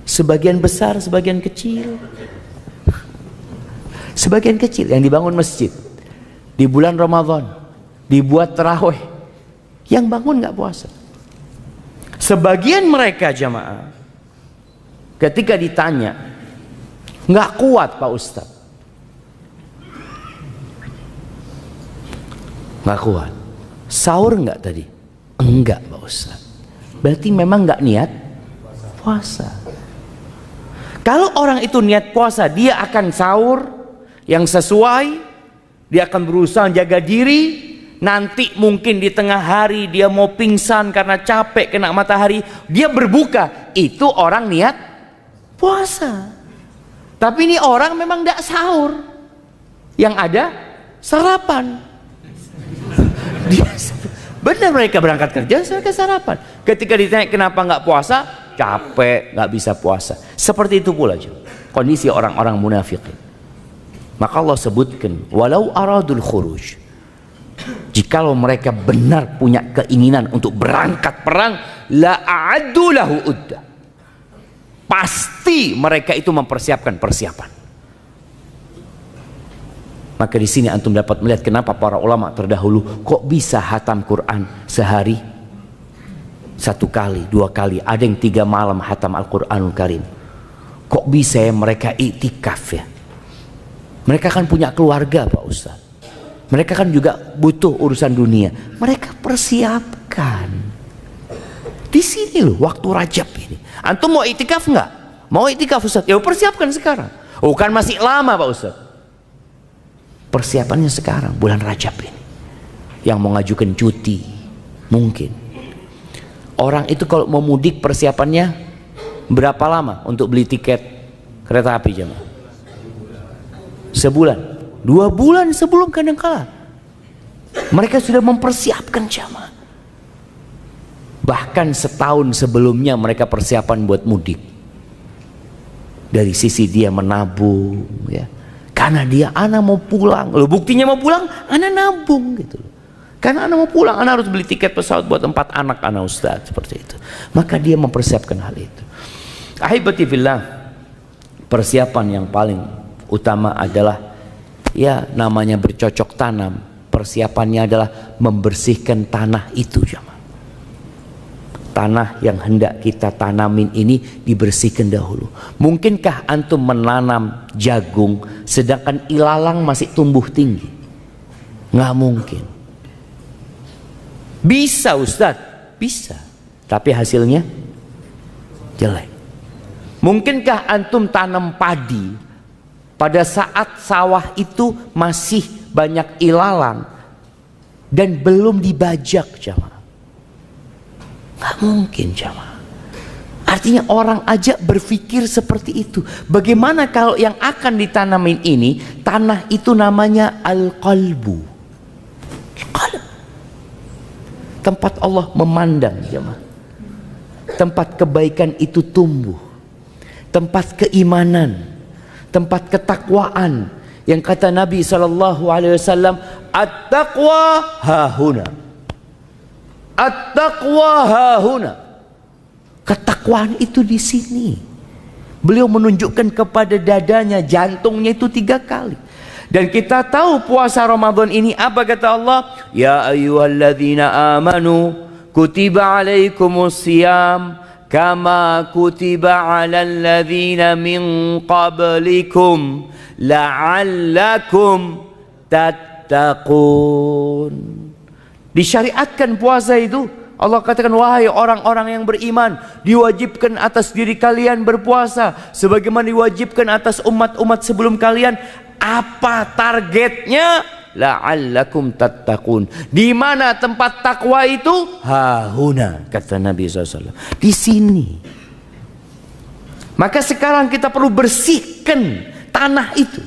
sebagian besar, sebagian kecil. Sebagian kecil yang dibangun masjid di bulan Ramadan, dibuat tarawih. Yang bangun nggak puasa. Sebagian mereka jamaah ketika ditanya, nggak kuat Pak Ustadz, nggak kuat. Sahur nggak tadi? Enggak Pak Ustadz. Berarti memang nggak niat puasa. Kalau orang itu niat puasa, dia akan sahur yang sesuai, dia akan berusaha jaga diri. Nanti mungkin di tengah hari dia mau pingsan karena capek kena matahari, dia berbuka. Itu orang niat puasa. Tapi ini orang memang tidak sahur, yang ada sarapan. Benar, mereka berangkat kerja mereka sarapan. Ketika ditanya kenapa nggak puasa, capek, nggak bisa puasa. Seperti itu pula kondisi orang-orang munafikin. Maka Allah sebutkan walau aradul khuruj, jikalau mereka benar punya keinginan untuk berangkat perang, la a'addu lahu udda, pasti mereka itu mempersiapkan persiapan. Maka di sini antum dapat melihat kenapa para ulama terdahulu kok bisa hatam Quran sehari 1 kali, 2 kali, ada yang 3 malam hatam Al-Quranul Karim. Kok bisa ya mereka iktikaf ya? Mereka kan punya keluarga Pak Ustaz. Mereka kan juga butuh urusan dunia. Mereka persiapkan. Di sini loh waktu Rajab ini. Antum mau iktikaf nggak? Mau iktikaf Ustaz? Ya persiapkan sekarang. Oh kan masih lama Pak Ustaz. Persiapannya sekarang bulan Rajab ini. Yang mau ngajukan cuti mungkin. Orang itu kalau mau mudik persiapannya berapa lama untuk beli tiket kereta api jemaah? Sebulan. 2 bulan sebelum kadangkala mereka sudah mempersiapkan jamaah. Bahkan setahun sebelumnya mereka persiapan buat mudik. Dari sisi dia menabung ya. Karena dia anak mau pulang. Loh buktinya mau pulang, anak nabung gitu loh. Karena anak mau pulang, anak harus beli tiket pesawat buat 4 anak anak Ustaz, seperti itu. Maka dia mempersiapkan hal itu. Ahibati fillah, persiapan yang paling utama adalah ya namanya bercocok tanam. Persiapannya adalah membersihkan tanah itu jemaah. tanah yang hendak kita tanamin ini dibersihkan dahulu. Mungkinkah antum menanam jagung sedangkan ilalang masih tumbuh tinggi? Nggak mungkin. Bisa Ustaz, bisa, tapi hasilnya jelek. Mungkinkah antum tanam padi pada saat sawah itu masih banyak ilalang dan belum dibajak, jamaah? Nggak mungkin, jamaah. Artinya orang aja berpikir seperti itu. Bagaimana kalau yang akan ditanamin ini, tanah itu namanya al-qalbu, qalb, tempat Allah memandang, jamaah. Tempat kebaikan itu tumbuh, tempat keimanan, tempat ketakwaan. Yang kata Nabi SAW, at-taqwa hahuna, at-taqwa hahuna. Ketakwaan itu di sini. Beliau menunjukkan kepada dadanya, jantungnya itu 3 kali. Dan kita tahu puasa Ramadan ini apa kata Allah? Ya ayyuhalladzina amanu kutiba alaikumus siyam kama kutiba alal ladzina min qablikum la'allakum tattaqun. Disyariatkan puasa itu. Allah katakan, wahai orang-orang yang beriman, diwajibkan atas diri kalian berpuasa sebagaimana diwajibkan atas umat-umat sebelum kalian. Apa targetnya? La'allakum tattaqun. Di mana tempat takwa itu? Hahuna, kata Nabi SAW. Di sini. Maka sekarang kita perlu bersihkan tanah itu,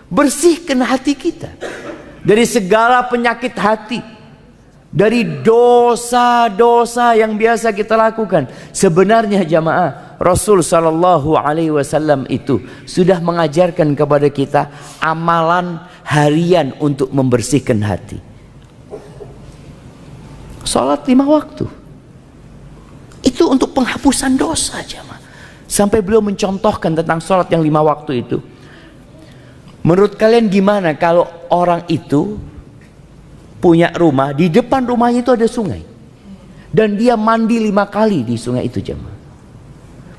bersihkan hati kita dari segala penyakit hati, dari dosa-dosa yang biasa kita lakukan. Sebenarnya jamaah, Rasul Sallallahu Alaihi Wasallam itu sudah mengajarkan kepada kita amalan harian untuk membersihkan hati. Salat 5 waktu itu untuk penghapusan dosa, jamaah. Sampai beliau mencontohkan tentang salat yang 5 waktu itu. Menurut kalian gimana kalau orang itu punya rumah, di depan rumahnya itu ada sungai, dan dia mandi 5 kali di sungai itu, jemaah?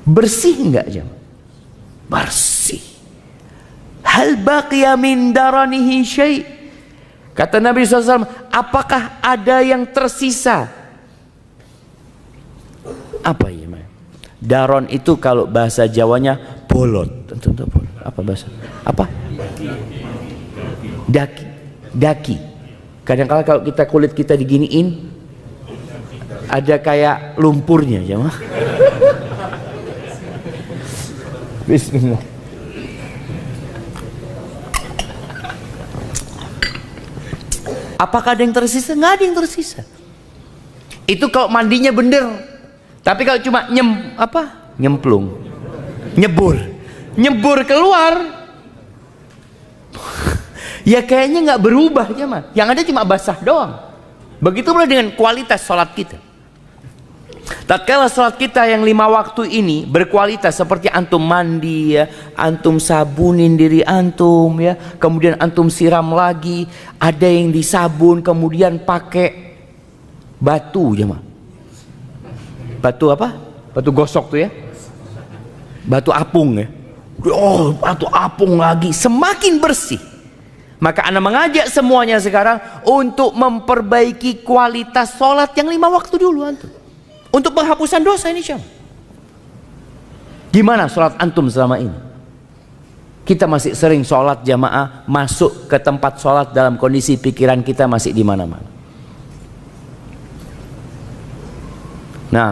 Bersih enggak, jemaah? Bersih. Hal baqiya min daranihi syai'. Kata Nabi SAW, apakah ada yang tersisa? Apa ya, jemaah? Daron itu kalau bahasa Jawanya bolot. Apa bahasa? Apa? Daki. Daki. Kadang-kadang kalau kita kulit kita diginiin, ada kayak lumpurnya, jemaah. Bismillah. Apakah ada yang tersisa? Nggak ada yang tersisa. Itu kalau mandinya bener. Tapi kalau cuma nyemplung, nyebur keluar, ya kayaknya nggak berubah, jemaah. Yang ada cuma basah doang. Begitu pula dengan kualitas sholat kita. Tatkala sholat kita yang 5 waktu ini berkualitas, seperti antum mandi, ya, antum sabunin diri antum, ya, kemudian antum siram lagi, ada yang disabun, kemudian pakai batu, jemaah. Batu apa? Batu gosok tuh, ya. Batu apung, ya. Oh, batu apung lagi, semakin bersih. Maka Anda mengajak semuanya sekarang untuk memperbaiki kualitas sholat yang 5 waktu dulu antum. Untuk penghapusan dosa ini, syam. Gimana sholat antum selama ini? Kita masih sering sholat jamaah, masuk ke tempat sholat dalam kondisi pikiran kita masih di mana-mana. Nah,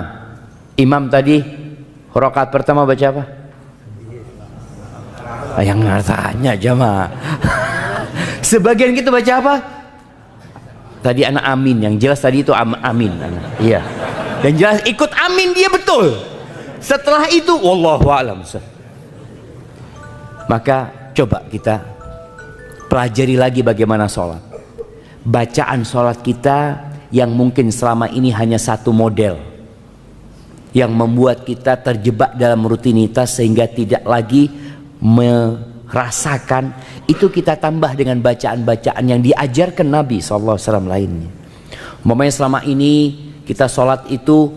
imam tadi rakaat pertama baca apa? Yang ngatanya jamaah. Sebagian kita baca apa? Tadi anak amin, yang jelas tadi itu amin. Iya. Dan jelas ikut amin dia betul. Setelah itu wallahu a'lam. Maka coba kita pelajari lagi bagaimana sholat. Bacaan sholat kita yang mungkin selama ini hanya satu model, yang membuat kita terjebak dalam rutinitas sehingga tidak lagi merasakan, itu kita tambah dengan bacaan-bacaan yang diajarkan Nabi SAW lainnya. Umpamanya selama ini kita sholat itu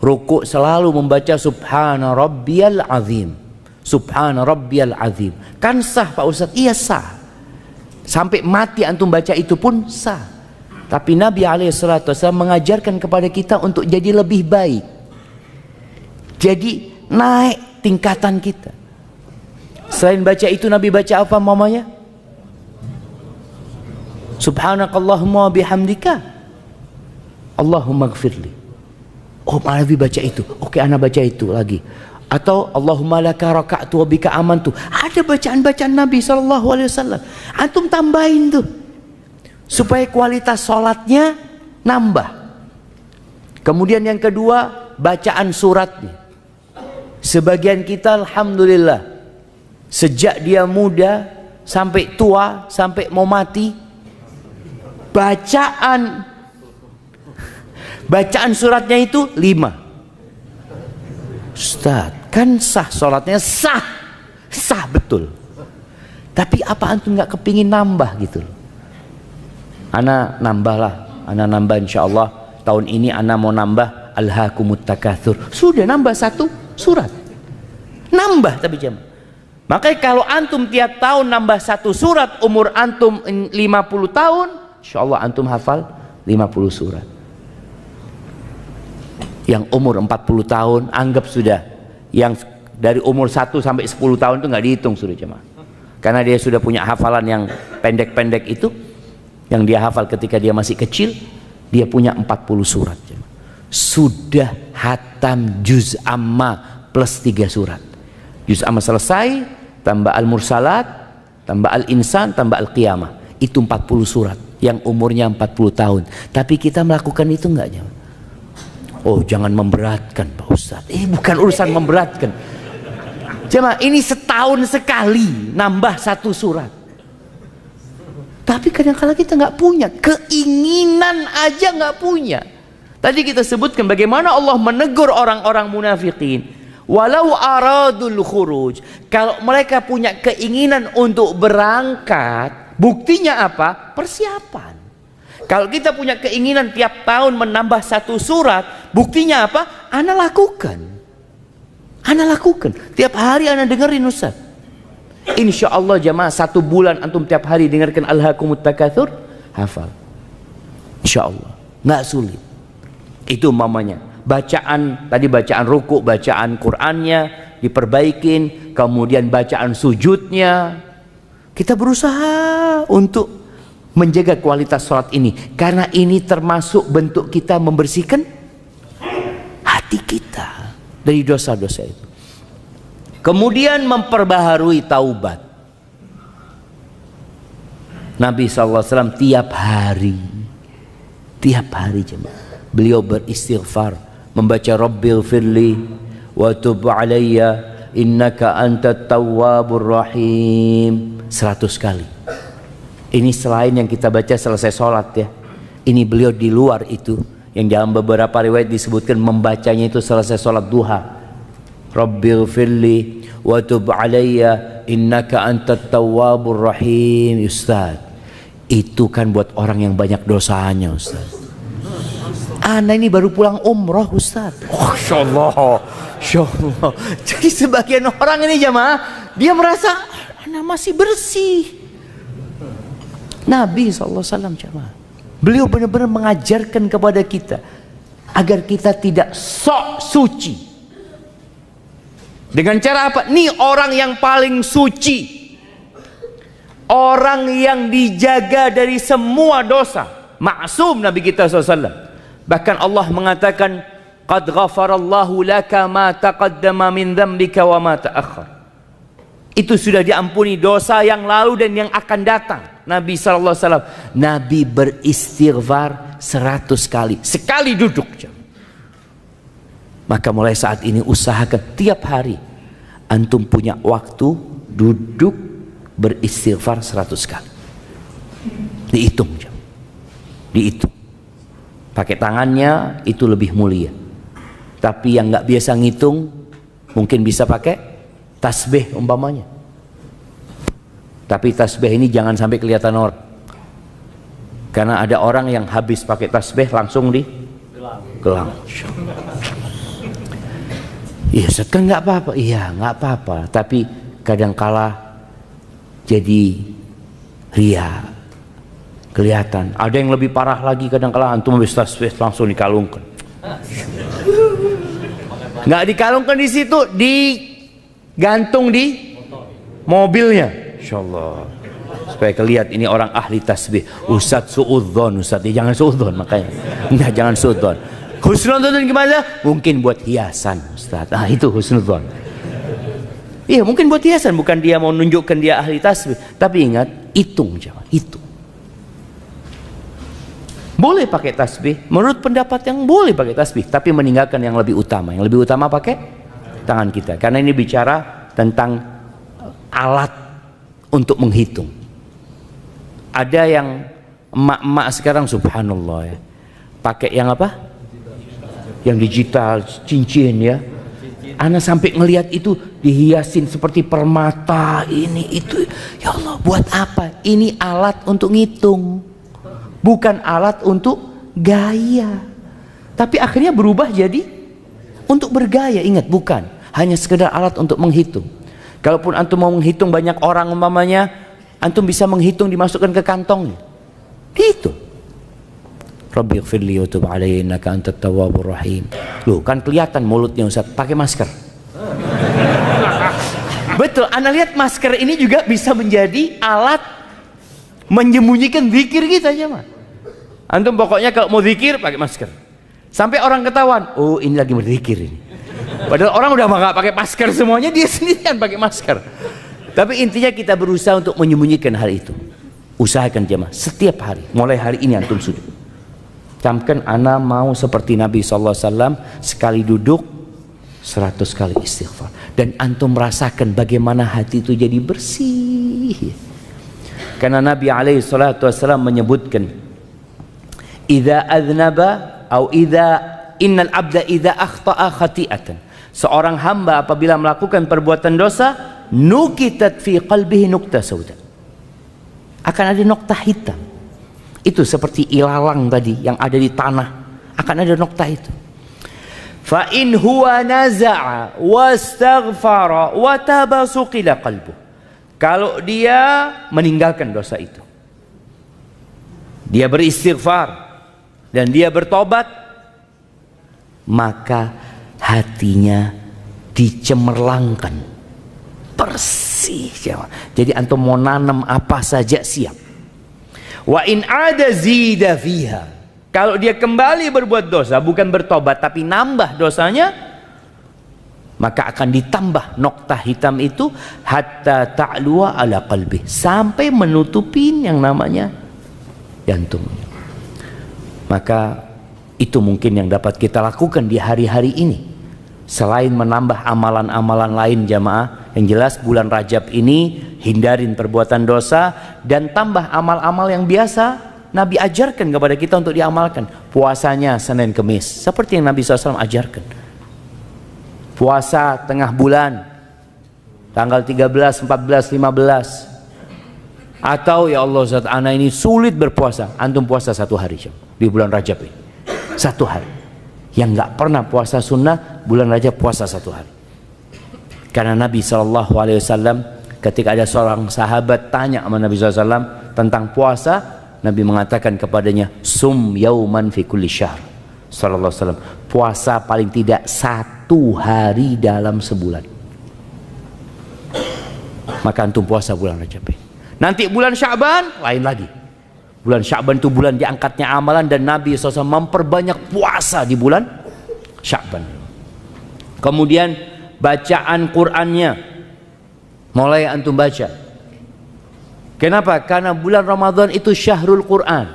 Ruku selalu membaca Subhana Rabbiyal Azim. Subhana Rabbiyal Azim. Kan sah Pak Ustadz? Iya sah. Sampai mati antum baca itu pun sah. Tapi Nabi SAW mengajarkan kepada kita untuk jadi lebih baik. Jadi naik tingkatan kita. Selain baca itu Nabi baca apa mamanya? Subhanakallahumma bihamdika Allahumma gfirli. Oh, Nabi baca itu. Oke, ana baca itu lagi. Atau Allahumma laka raka'tu wa bika amantu. Ada bacaan-bacaan Nabi SAW. Antum tambahin tuh supaya kualitas sholatnya nambah. Kemudian yang kedua, bacaan suratnya. Sebagian kita alhamdulillah sejak dia muda sampai tua, sampai mau mati, bacaan suratnya itu 5. Ustaz, kan sah sholatnya, sah betul. Tapi apa antum nggak kepingin nambah gitu? Ana nambah lah, ana nambah insyaallah. Tahun ini ana mau nambah Alhaakumut Takatsur. Sudah nambah 1 surat. Nambah tapi jam. Makanya kalau antum tiap tahun nambah 1 surat, umur antum 50 tahun, insyaallah antum hafal 50 surat. Yang umur 40 tahun anggap sudah, yang dari umur 1 sampai 10 tahun itu nggak dihitung sudah jemaah, karena dia sudah punya hafalan yang pendek-pendek itu, yang dia hafal ketika dia masih kecil. Dia punya 40 surat jemaah. Sudah hatam juz amma plus 3 surat. Juz amma selesai, tambah al-mursalat, tambah al-insan, tambah al-qiyamah, itu 40 surat yang umurnya 40 tahun. Tapi kita melakukan itu enggak jemaah? Oh, jangan memberatkan Pak Ustadz. Bukan urusan memberatkan. Jemaah, ini setahun sekali nambah 1 surat. Tapi kadang-kala kita nggak punya, keinginan aja nggak punya. Tadi kita sebutkan bagaimana Allah menegur orang-orang munafikin. Walau aradul khuruj, kalau mereka punya keinginan untuk berangkat, buktinya apa? Persiapan. Kalau kita punya keinginan tiap tahun menambah 1 surat, buktinya apa? Ana lakukan. Tiap hari ana dengerin Ustaz. Insya Allah jamaah 1 bulan antum tiap hari dengarkan Alhaakumut Takatsur, hafal. Insya Allah, nggak sulit. Itu mamanya. Bacaan, tadi bacaan ruku, bacaan Qur'annya diperbaikin, kemudian bacaan sujudnya. Kita berusaha untuk menjaga kualitas sholat ini, karena ini termasuk bentuk kita membersihkan hati kita dari dosa-dosa itu. Kemudian memperbaharui taubat. Nabi SAW tiap hari jemaah, beliau beristighfar, membaca Rabbil firli wa tub alayya innaka antat tawwabur rahim 100 kali. Ini selain yang kita baca selesai sholat ya. Ini beliau di luar itu, yang dalam beberapa riwayat disebutkan membacanya itu selesai sholat duha. Rabbil firli wa tub alayya innaka antat tawwabur rahim. Ustaz, itu kan buat orang yang banyak dosanya Ustaz. Ana ini baru pulang umroh Ustaz. Masya Allah. Jadi sebagian orang ini jamaah, dia merasa ana masih bersih. Nabi SAW jamaah, beliau benar-benar mengajarkan kepada kita agar kita tidak sok suci. Dengan cara apa? Nih orang yang paling suci, orang yang dijaga dari semua dosa, maksum Nabi kita SAW. Bahkan Allah mengatakan, qad ghafarallahu laka ma taqaddama min dzambika wa ma ta'akhkhar. Itu sudah diampuni dosa yang lalu dan yang akan datang. Nabi SAW, Nabi beristighfar 100 kali sekali duduk. Maka mulai saat ini usahakan tiap hari antum punya waktu duduk beristighfar 100 kali. Dihitung, dihitung. Pakai tangannya itu lebih mulia. Tapi yang nggak biasa ngitung mungkin bisa pakai tasbih umpamanya. Tapi tasbih ini jangan sampai kelihatan orang, karena ada orang yang habis pakai tasbih langsung di gelang. Iya Ustaz, kan nggak apa-apa. Iya nggak apa-apa, tapi kadangkala jadi ria, kelihatan. Ada yang lebih parah lagi, kadangkala antum habis tasbih langsung dikalungkan. Nggak dikalungkan di situ, digantung di mobilnya. Insyaallah, supaya kelihatan ini orang ahli tasbih. Ustaz suudzon, Ustaz ya, jangan suudzon makanya. Enggak, jangan suudzon. Husnudzon gimana? Mungkin buat hiasan, Ustaz. Ah, itu husnudzon. Iya, mungkin buat hiasan, bukan dia mau nunjukkan dia ahli tasbih. Tapi ingat, hitung jangan, hitung. Boleh pakai tasbih, menurut pendapat yang boleh pakai tasbih, tapi meninggalkan yang lebih utama. Yang lebih utama pakai tangan kita. Karena ini bicara tentang alat untuk menghitung. Ada yang emak-emak sekarang subhanallah ya, pakai yang apa? Yang digital, cincin ya. Ana sampai ngelihat itu dihiasin seperti permata, ini itu. Ya Allah, buat apa? Ini alat untuk ngitung, bukan alat untuk gaya. Tapi akhirnya berubah jadi untuk bergaya. Ingat, bukan hanya sekedar alat untuk menghitung. Kalaupun antum mau menghitung banyak orang umpamanya, antum bisa menghitung dimasukkan ke kantongnya, dihitung. Rabbi ighfirli wa tub alayya innaka antat tawwabur rahim. Loh, kan kelihatan mulutnya Ustaz pakai masker. Betul, Anda lihat masker ini juga bisa menjadi alat menyembunyikan zikir kita aja mah. Antum pokoknya kalau mau zikir pakai masker. Sampai orang ketahuan, oh ini lagi berzikir ini. Padahal orang udah nggak pakai masker semuanya, dia sendirian pakai masker. Tapi intinya kita berusaha untuk menyembunyikan hal itu. Usahakan jemaah setiap hari, mulai hari ini antum sudah camkan, ana mau seperti Nabi SAW, sekali duduk 100 kali istighfar. Dan antum merasakan bagaimana hati itu jadi bersih. Karena Nabi SAW menyebutkan, idza adznaba atau innal abda idza akhta'a khati'atan, seorang hamba apabila melakukan perbuatan dosa, nukitat fi qalbihi nuqta sauda, akan ada nokta hitam. Itu seperti ilalang tadi yang ada di tanah, akan ada nokta itu. Fa in huwa naza'a wastaghfara wa taba suqila qalbuh, kalau dia meninggalkan dosa itu, dia beristighfar dan dia bertobat, maka hatinya dicemerlangkan bersih. Jadi antum mau nanam apa saja siap. Wa in ada zida fiha, kalau dia kembali berbuat dosa, bukan bertobat tapi nambah dosanya, maka akan ditambah nokta hitam itu hatta ta'luwa ala qalbi, sampai menutupin yang namanya jantungnya. Maka itu mungkin yang dapat kita lakukan di hari-hari ini, selain menambah amalan-amalan lain jamaah. Yang jelas bulan Rajab ini hindarin perbuatan dosa dan tambah amal-amal yang biasa Nabi ajarkan kepada kita untuk diamalkan. Puasanya Senin Kemis seperti yang Nabi SAW ajarkan. Puasa tengah bulan tanggal 13, 14, 15. Atau ya Allah Ustaz, ana ini sulit berpuasa, antum puasa 1 hari di bulan Rajab ini. 1 hari. Yang nggak pernah puasa sunnah, bulan Rajab puasa 1 hari. Karena Nabi SAW ketika ada seorang sahabat tanya sama Nabi SAW tentang puasa, Nabi mengatakan kepadanya, sum yauman fi kulli syahr. SAW, puasa paling tidak 1 hari dalam sebulan. Maka antum puasa bulan Rajab. Nanti bulan Sya'ban lain lagi. Bulan Sya'ban itu bulan diangkatnya amalan, dan Nabi SAW memperbanyak puasa di bulan Sya'ban. Kemudian bacaan Qur'annya mulai antum baca. Kenapa? Karena bulan Ramadan itu syahrul Qur'an.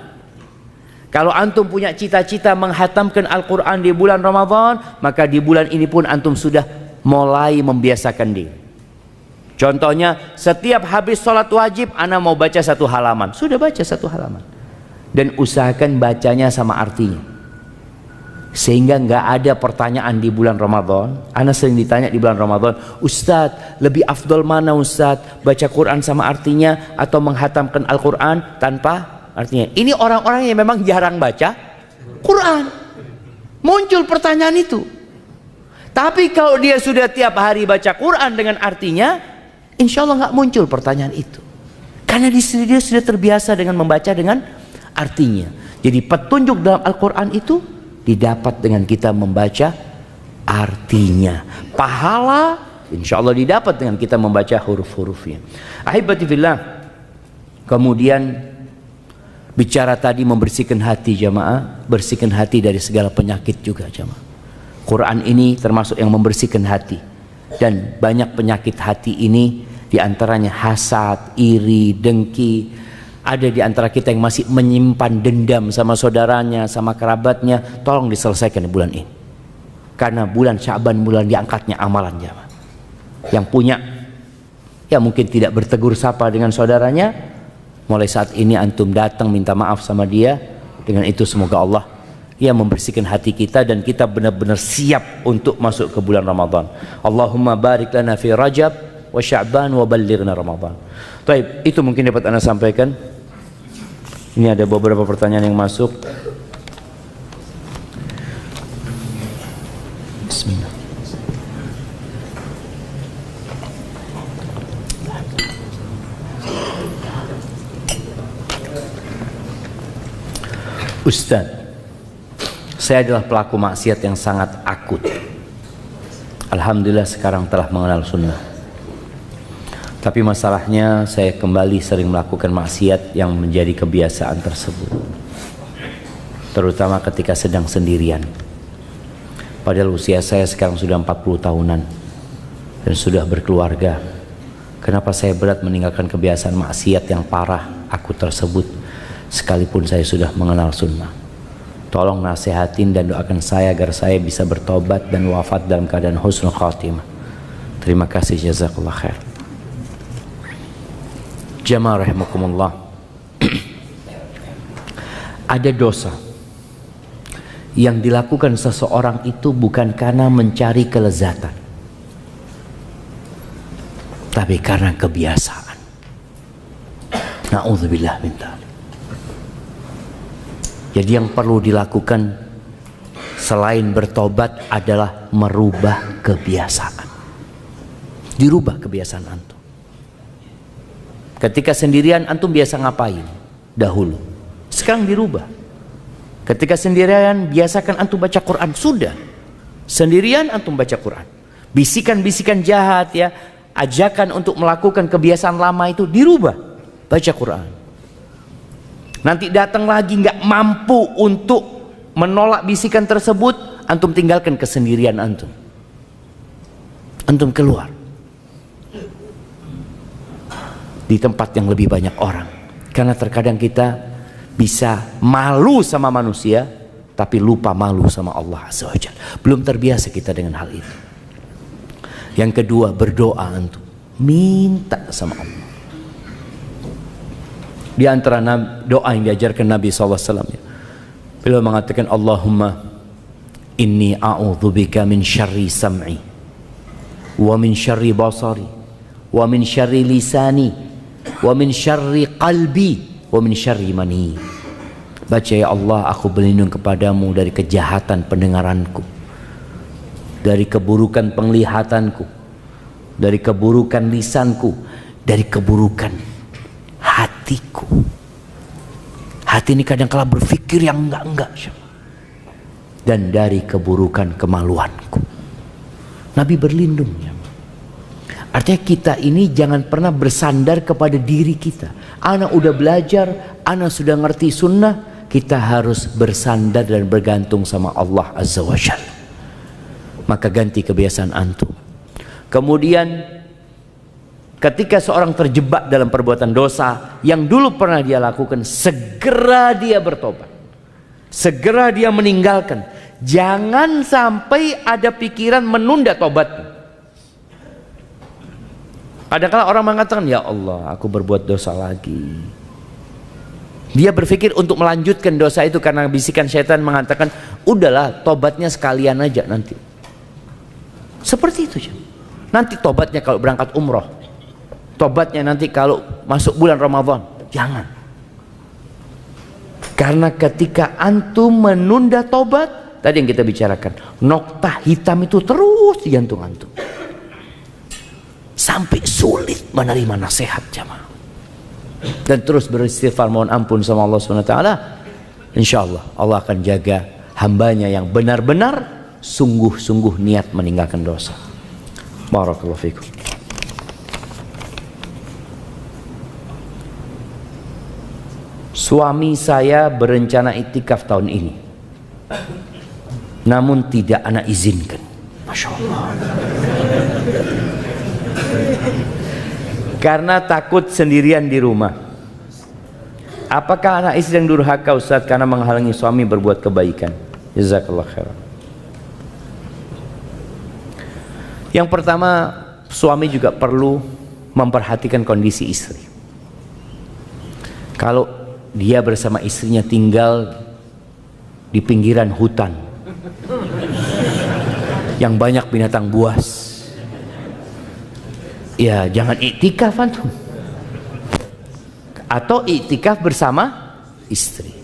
Kalau antum punya cita-cita menghatamkan Al-Quran di bulan Ramadan, maka di bulan ini pun antum sudah mulai membiasakan diri. Contohnya, setiap habis sholat wajib ana mau baca 1 halaman, sudah baca 1 halaman, dan usahakan bacanya sama artinya, sehingga nggak ada pertanyaan di bulan Ramadan. Ana sering ditanya di bulan Ramadan, Ustadz, lebih afdol mana Ustadz, baca Quran sama artinya atau menghatamkan Al-Quran tanpa artinya? Ini orang-orang yang memang jarang baca Quran, muncul pertanyaan itu. Tapi kalau dia sudah tiap hari baca Quran dengan artinya, insya Allah nggak muncul pertanyaan itu. Karena dia sudah terbiasa dengan membaca dengan artinya. Jadi petunjuk dalam Al-Quran itu didapat dengan kita membaca artinya. Pahala insya Allah didapat dengan kita membaca huruf-hurufnya. Ahibati fillah. Kemudian bicara tadi membersihkan hati jamaah, bersihkan hati dari segala penyakit juga jamaah. Quran ini termasuk yang membersihkan hati, dan banyak penyakit hati ini diantaranya hasad, iri, dengki. Ada di antara kita yang masih menyimpan dendam sama saudaranya, sama kerabatnya. Tolong diselesaikan di bulan ini, karena bulan Sya'ban bulan diangkatnya amalan jamaah. Yang punya ya mungkin tidak bertegur sapa dengan saudaranya, mulai saat ini antum datang minta maaf sama dia. Dengan itu semoga Allah ia membersihkan hati kita dan kita benar-benar siap untuk masuk ke bulan Ramadan. Allahumma barik lana fi Rajab wa Sya'ban wa ballighna Ramadan. Baik, itu mungkin dapat Anda sampaikan. Ini ada beberapa pertanyaan yang masuk. Bismillah. Ustaz, saya adalah pelaku maksiat yang sangat akut. Alhamdulillah sekarang telah mengenal sunnah. Tapi masalahnya saya kembali sering melakukan maksiat yang menjadi kebiasaan tersebut, terutama ketika sedang sendirian. Padahal usia saya sekarang sudah 40 tahunan dan sudah berkeluarga. Kenapa saya berat meninggalkan kebiasaan maksiat yang parah akut tersebut sekalipun saya sudah mengenal sunnah? Tolong nasihatin dan doakan saya agar saya bisa bertobat dan wafat dalam keadaan husnul khatimah. Terima kasih, jazakallah khair. Jamaah rahimakumullah. Ada dosa yang dilakukan seseorang itu bukan karena mencari kelezatan, tapi karena kebiasaan. Na'udzubillah min dzalik. Jadi yang perlu dilakukan selain bertobat adalah merubah kebiasaan. Dirubah kebiasaan antum. Ketika sendirian antum biasa ngapain dahulu? Sekarang dirubah. Ketika sendirian biasakan antum baca Quran. Sudah sendirian antum baca Quran. Bisikan-bisikan jahat ya, ajakan untuk melakukan kebiasaan lama itu dirubah. Baca Quran. Nanti datang lagi nggak mampu untuk menolak bisikan tersebut, antum tinggalkan kesendirian antum. Antum keluar di tempat yang lebih banyak orang. Karena terkadang kita bisa malu sama manusia tapi lupa malu sama Allah Azza wa Jalla. Belum terbiasa kita dengan hal itu. Yang kedua, berdoa antum, minta sama Allah. Di antara doa yang diajarkan Nabi SAW, beliau mengatakan, Allahumma inni a'udzubika min syarri sam'i wa min syarri basari wa min syarri lisani wa min syarri qalbi wa min syarri mani. Baca, ya Allah, aku berlindung kepadamu dari kejahatan pendengaranku, dari keburukan penglihatanku, dari keburukan lisanku, dari keburukan hatiku. Hati ini kadang-kala berpikir yang enggak-enggak, dan dari keburukan kemaluanku. Nabi berlindung. Artinya kita ini jangan pernah bersandar kepada diri kita. Ana udah belajar, ana sudah ngerti sunnah. Kita harus bersandar dan bergantung sama Allah Azza wa Jalla. Maka ganti kebiasaan antum. Kemudian ketika seorang terjebak dalam perbuatan dosa yang dulu pernah dia lakukan, segera dia bertobat, segera dia meninggalkan. Jangan sampai ada pikiran menunda tobatnya. Kadang-kadang orang mengatakan, ya Allah, aku berbuat dosa lagi. Dia berpikir untuk melanjutkan dosa itu karena bisikan syaitan mengatakan, udahlah tobatnya sekalian aja nanti. Seperti itu. Nanti tobatnya kalau berangkat umroh, tobatnya nanti kalau masuk bulan Ramadan. Jangan. Karena ketika antum menunda tobat, tadi yang kita bicarakan, noktah hitam itu terus di jantung antum sampai sulit menerima nasihat jamaah, dan terus beristighfar mohon ampun sama Allah SWT. Insya Allah Allah akan jaga hambanya yang benar-benar sungguh-sungguh niat meninggalkan dosa. Barakallahu fikum. Suami saya berencana iktikaf tahun ini, namun tidak anak izinkan. Masya Allah. Karena takut sendirian di rumah. Apakah anak istri yang durhaka Ustaz karena menghalangi suami berbuat kebaikan? Jazakallah khairan. Yang pertama, suami juga perlu memperhatikan kondisi istri. Kalau dia bersama istrinya tinggal di pinggiran hutan yang banyak binatang buas, ya jangan iktikaf antum. Atau iktikaf bersama istri.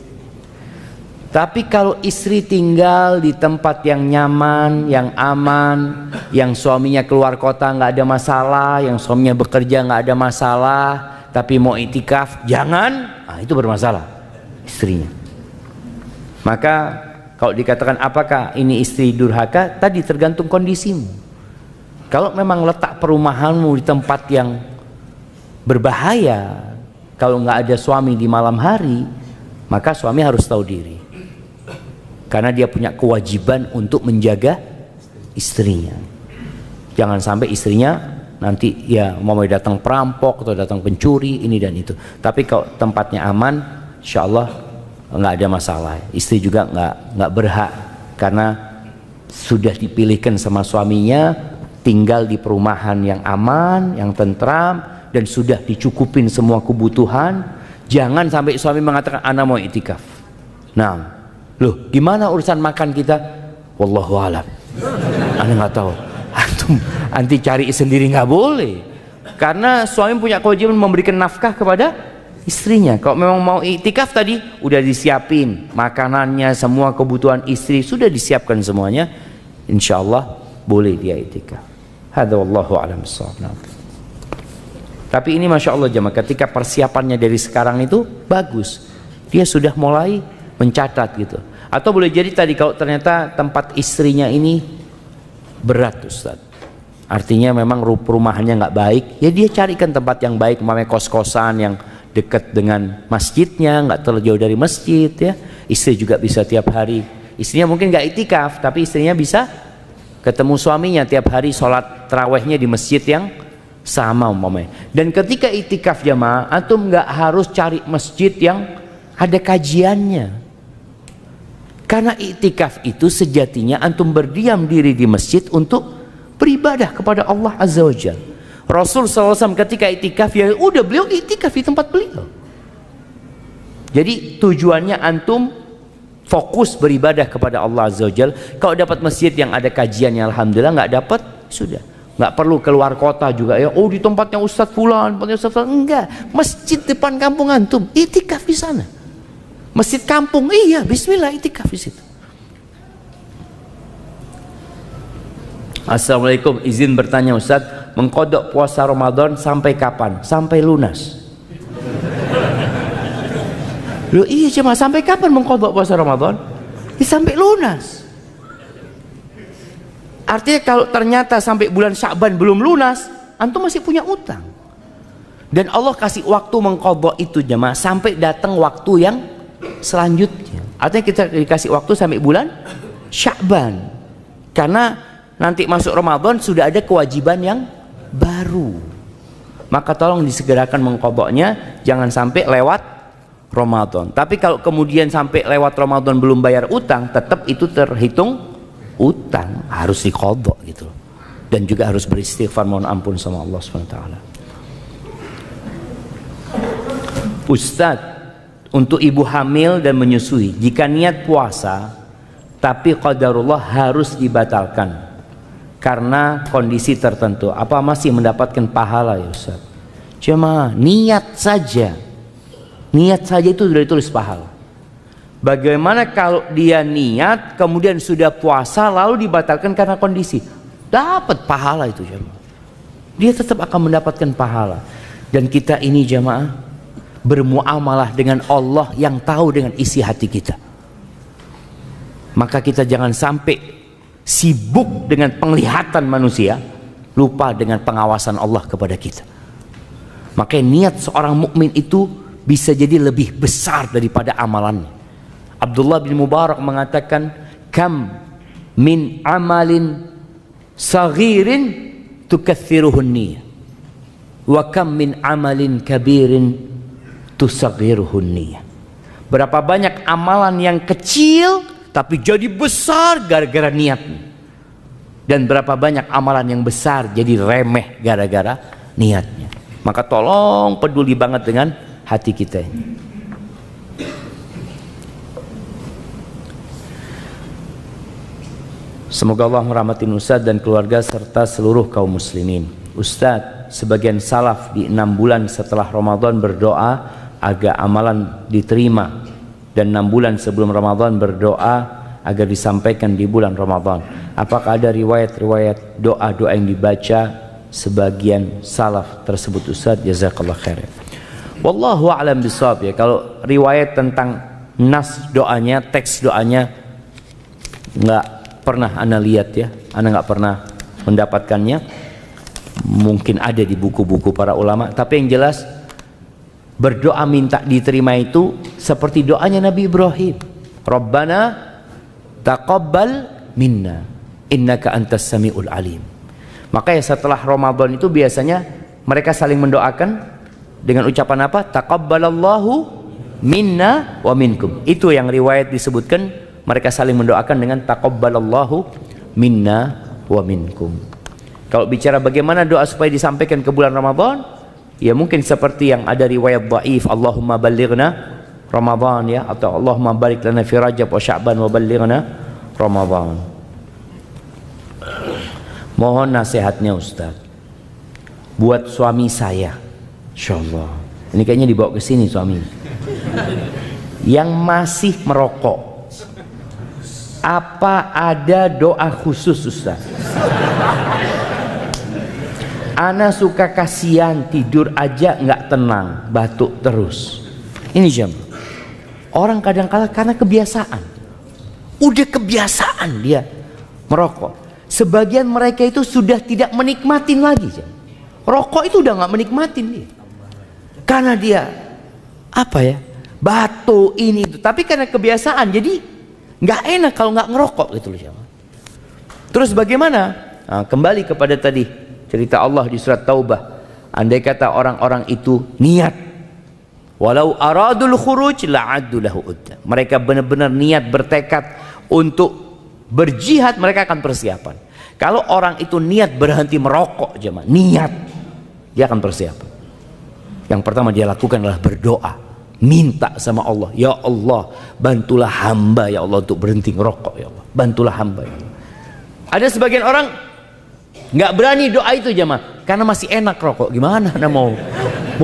Tapi kalau istri tinggal di tempat yang nyaman, yang aman, yang suaminya keluar kota nggak ada masalah, yang suaminya bekerja nggak ada masalah, tapi mau iktikaf jangan, itu bermasalah istrinya. Maka kalau dikatakan apakah ini istri durhaka, tadi tergantung kondisimu. Kalau memang letak perumahanmu di tempat yang berbahaya, kalau nggak ada suami di malam hari, maka suami harus tahu diri, karena dia punya kewajiban untuk menjaga istrinya. Jangan sampai istrinya nanti ya mau datang perampok atau datang pencuri ini dan itu. Tapi kalau tempatnya aman, insya Allah nggak ada masalah. Istri juga nggak berhak, karena sudah dipilihkan sama suaminya tinggal di perumahan yang aman, yang tentram, dan sudah dicukupin semua kebutuhan. Jangan sampai suami mengatakan ana mau iktikaf. Nah, loh gimana urusan makan kita? Wallahu alam. Ana nggak tahu. Anti cari sendiri nggak boleh, karena suami punya kewajiban memberikan nafkah kepada istrinya. Kalau memang mau iktikaf tadi udah disiapin makanannya, semua kebutuhan istri sudah disiapkan semuanya, insya Allah boleh dia iktikaf. Hadza wallahu a'lam bissawab. Tapi ini masya Allah jemaah, ketika persiapannya dari sekarang itu bagus, dia sudah mulai mencatat gitu. Atau boleh jadi tadi kalau ternyata tempat istrinya ini berat Ustaz, artinya memang perumahannya nggak baik, ya dia carikan tempat yang baik, umpamanya kos-kosan yang dekat dengan masjidnya, nggak terlalu jauh dari masjid ya. Istri juga bisa tiap hari, istrinya mungkin nggak iktikaf, tapi istrinya bisa ketemu suaminya tiap hari, sholat tarawehnya di masjid yang sama umpamanya. Dan ketika iktikaf jamaah, antum nggak harus cari masjid yang ada kajiannya. Karena iktikaf itu sejatinya antum berdiam diri di masjid untuk beribadah kepada Allah Azza wa Jalla. Rasul SAW ketika iktikaf, ya udah beliau iktikaf di tempat beliau. Jadi tujuannya antum fokus beribadah kepada Allah Azza wa Jalla. Kalau dapat masjid yang ada kajiannya alhamdulillah, nggak dapat sudah, nggak perlu keluar kota juga ya. Oh di tempatnya Ustadz Fulan, tempatnya Ustadz Fulan, enggak. Masjid depan kampung antum, iktikaf di sana. Masjid kampung, iya bismillah iktikaf di situ. Assalamualaikum, izin bertanya Ustadz, mengkodok puasa Ramadan sampai kapan? Sampai lunas. Loh iya cuma sampai kapan mengkodok puasa Ramadan? Ya, sampai lunas. Artinya kalau ternyata sampai bulan Sya'ban belum lunas, antum masih punya utang. Dan Allah kasih waktu mengkodok itu jemaah sampai datang waktu yang selanjutnya. Artinya kita dikasih waktu sampai bulan Sya'ban, karena nanti masuk Ramadan sudah ada kewajiban yang baru. Maka tolong disegerakan mengkodoknya, jangan sampai lewat Ramadan. Tapi kalau kemudian sampai lewat Ramadan belum bayar utang, tetap itu terhitung utang, harus dikodok gitu. Dan juga harus beristighfar mohon ampun sama Allah SWT. Ustadz, untuk ibu hamil dan menyusui, jika niat puasa tapi qadarullah harus dibatalkan karena kondisi tertentu, apa masih mendapatkan pahala ya Ustaz? Cuma niat saja itu sudah ditulis pahala. Bagaimana kalau dia niat kemudian sudah puasa lalu dibatalkan karena kondisi? Dapat pahala itu jemaah. Dia tetap akan mendapatkan pahala. Dan kita ini jemaah bermuamalah dengan Allah yang tahu dengan isi hati kita. Maka kita jangan sampai sibuk dengan penglihatan manusia, lupa dengan pengawasan Allah kepada kita. Makanya niat seorang mukmin itu bisa jadi lebih besar daripada amalannya. Abdullah bin Mubarak mengatakan, kam min amalin saghirin tukatsiruhun niyah wa kam min amalin kabirin tusaghiruhun niyah. Berapa banyak amalan yang kecil tapi jadi besar gara-gara niatnya, dan berapa banyak amalan yang besar jadi remeh gara-gara niatnya. Maka tolong peduli banget dengan hati kita ini. Semoga Allah merahmati Ustaz dan keluarga serta seluruh kaum muslimin. Ustaz, sebagian salaf di 6 bulan setelah Ramadan berdoa agar amalan diterima, dan 6 bulan sebelum Ramadan berdoa agar disampaikan di bulan Ramadan. Apakah ada riwayat-riwayat doa-doa yang dibaca sebagian salaf tersebut Ustaz? Jazakallah khair. Wallahu a'lam bishawab ya. Kalau riwayat tentang nas doanya, teks doanya enggak pernah ana lihat ya, ana nggak pernah mendapatkannya. Mungkin ada di buku-buku para ulama, tapi yang jelas berdoa minta diterima itu seperti doanya Nabi Ibrahim, Rabbana taqabbal minna innaka antas samiul alim. Makanya setelah Ramadan itu biasanya mereka saling mendoakan dengan ucapan apa? Taqabbalallahu minna wa minkum. Itu yang riwayat disebutkan, mereka saling mendoakan dengan taqabbalallahu minna wa minkum. Kalau bicara bagaimana doa supaya disampaikan ke bulan Ramadan, ya mungkin seperti yang ada riwayat dhaif, Allahumma ballighna Ramadan ya, atau Allahumma barik lana fi Rajab wa Sya'ban wa ballighna Ramadan. Mohon nasihatnya Ustaz buat suami saya, insyaallah. Ini kayaknya dibawa ke sini suami yang masih merokok. Apa ada doa khusus Ustaz? Ana suka kasihan, tidur aja nggak tenang, batuk terus. Ini jam. Orang kadang-kala karena kebiasaan, udah kebiasaan dia merokok. Sebagian mereka itu sudah tidak menikmatin lagi jam. Rokok itu udah nggak menikmatin dia, karena dia apa ya, batuk ini itu. Tapi karena kebiasaan jadi nggak enak kalau nggak ngerokok gitu loh. Terus bagaimana? Nah, kembali kepada tadi cerita Allah di surat Taubah. Andai kata orang-orang itu niat, walau aradul khuruj la'addu lahu udda. Mereka benar-benar niat, bertekad untuk berjihad, mereka akan persiapan. Kalau orang itu niat berhenti merokok, jemaah, niat, dia akan persiapan. Yang pertama dia lakukan adalah berdoa. Minta sama Allah, ya Allah bantulah hamba ya Allah untuk berhenti ngerokok ya Allah, bantulah hamba ya Allah. Ada sebagian orang nggak berani doa itu jemaah karena masih enak rokok. Gimana anda mau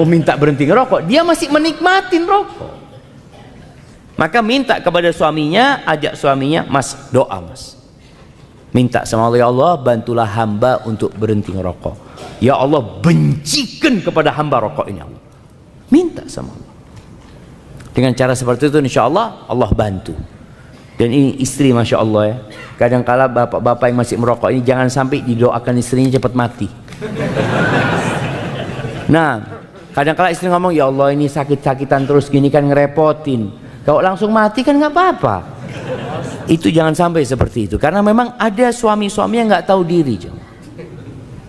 minta berhenti ngerokok, dia masih menikmatin rokok. Maka minta kepada suaminya, ajak suaminya, mas doa mas, minta sama Allah, ya Allah bantulah hamba untuk berhenti ngerokok ya Allah, bencikan kepada hamba rokok ini Allah. Minta sama Allah. Dengan cara seperti itu insya Allah Allah bantu. Dan ini istri masya Allah ya, kadang-kala bapak-bapak yang masih merokok ini jangan sampai didoakan istrinya cepat mati. Nah kadang-kala istri ngomong, ya Allah ini sakit-sakitan terus gini kan ngerepotin, kalau langsung mati kan nggak apa-apa. Itu jangan sampai seperti itu, karena memang ada suami-suami yang nggak tahu diri,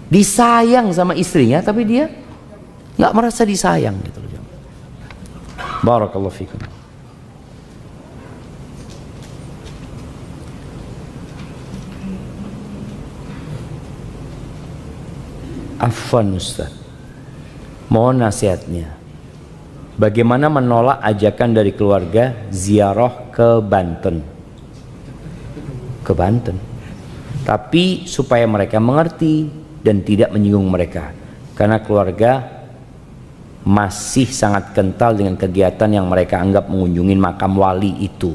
disayang sama istrinya tapi dia nggak merasa disayang gitu. Barakallahu fikum. Afwan Ustaz, mohon nasihatnya. Bagaimana menolak ajakan dari keluarga ziarah ke Banten? Ke Banten. Tapi supaya mereka mengerti dan tidak menyinggung mereka. Karena keluarga masih sangat kental dengan kegiatan yang mereka anggap mengunjungi makam wali itu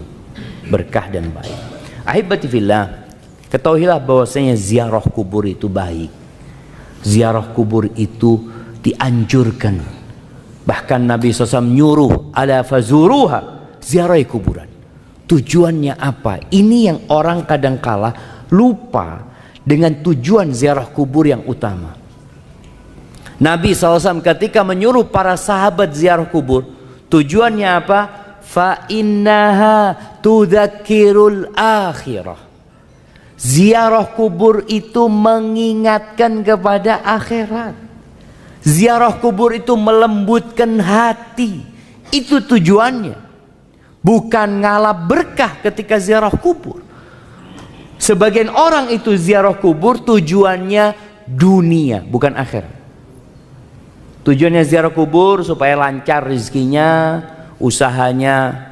berkah dan baik. Ahibati fillah, ketahuilah bahwasanya ziarah kubur itu baik. Ziarah kubur itu dianjurkan. Bahkan Nabi SAW nyuruh, ala fazuruha, ziarah kuburan. Tujuannya apa? Ini yang orang kadangkala lupa dengan tujuan ziarah kubur yang utama. Nabi SAW ketika menyuruh para sahabat ziarah kubur, tujuannya apa? Fa innaha tudzakirul akhirah. Ziarah kubur itu mengingatkan kepada akhirat. Ziarah kubur itu melembutkan hati. Itu tujuannya. Bukan ngalap berkah ketika ziarah kubur. Sebagian orang itu ziarah kubur tujuannya dunia, bukan akhirat. Tujuannya ziarah kubur supaya lancar rezekinya, usahanya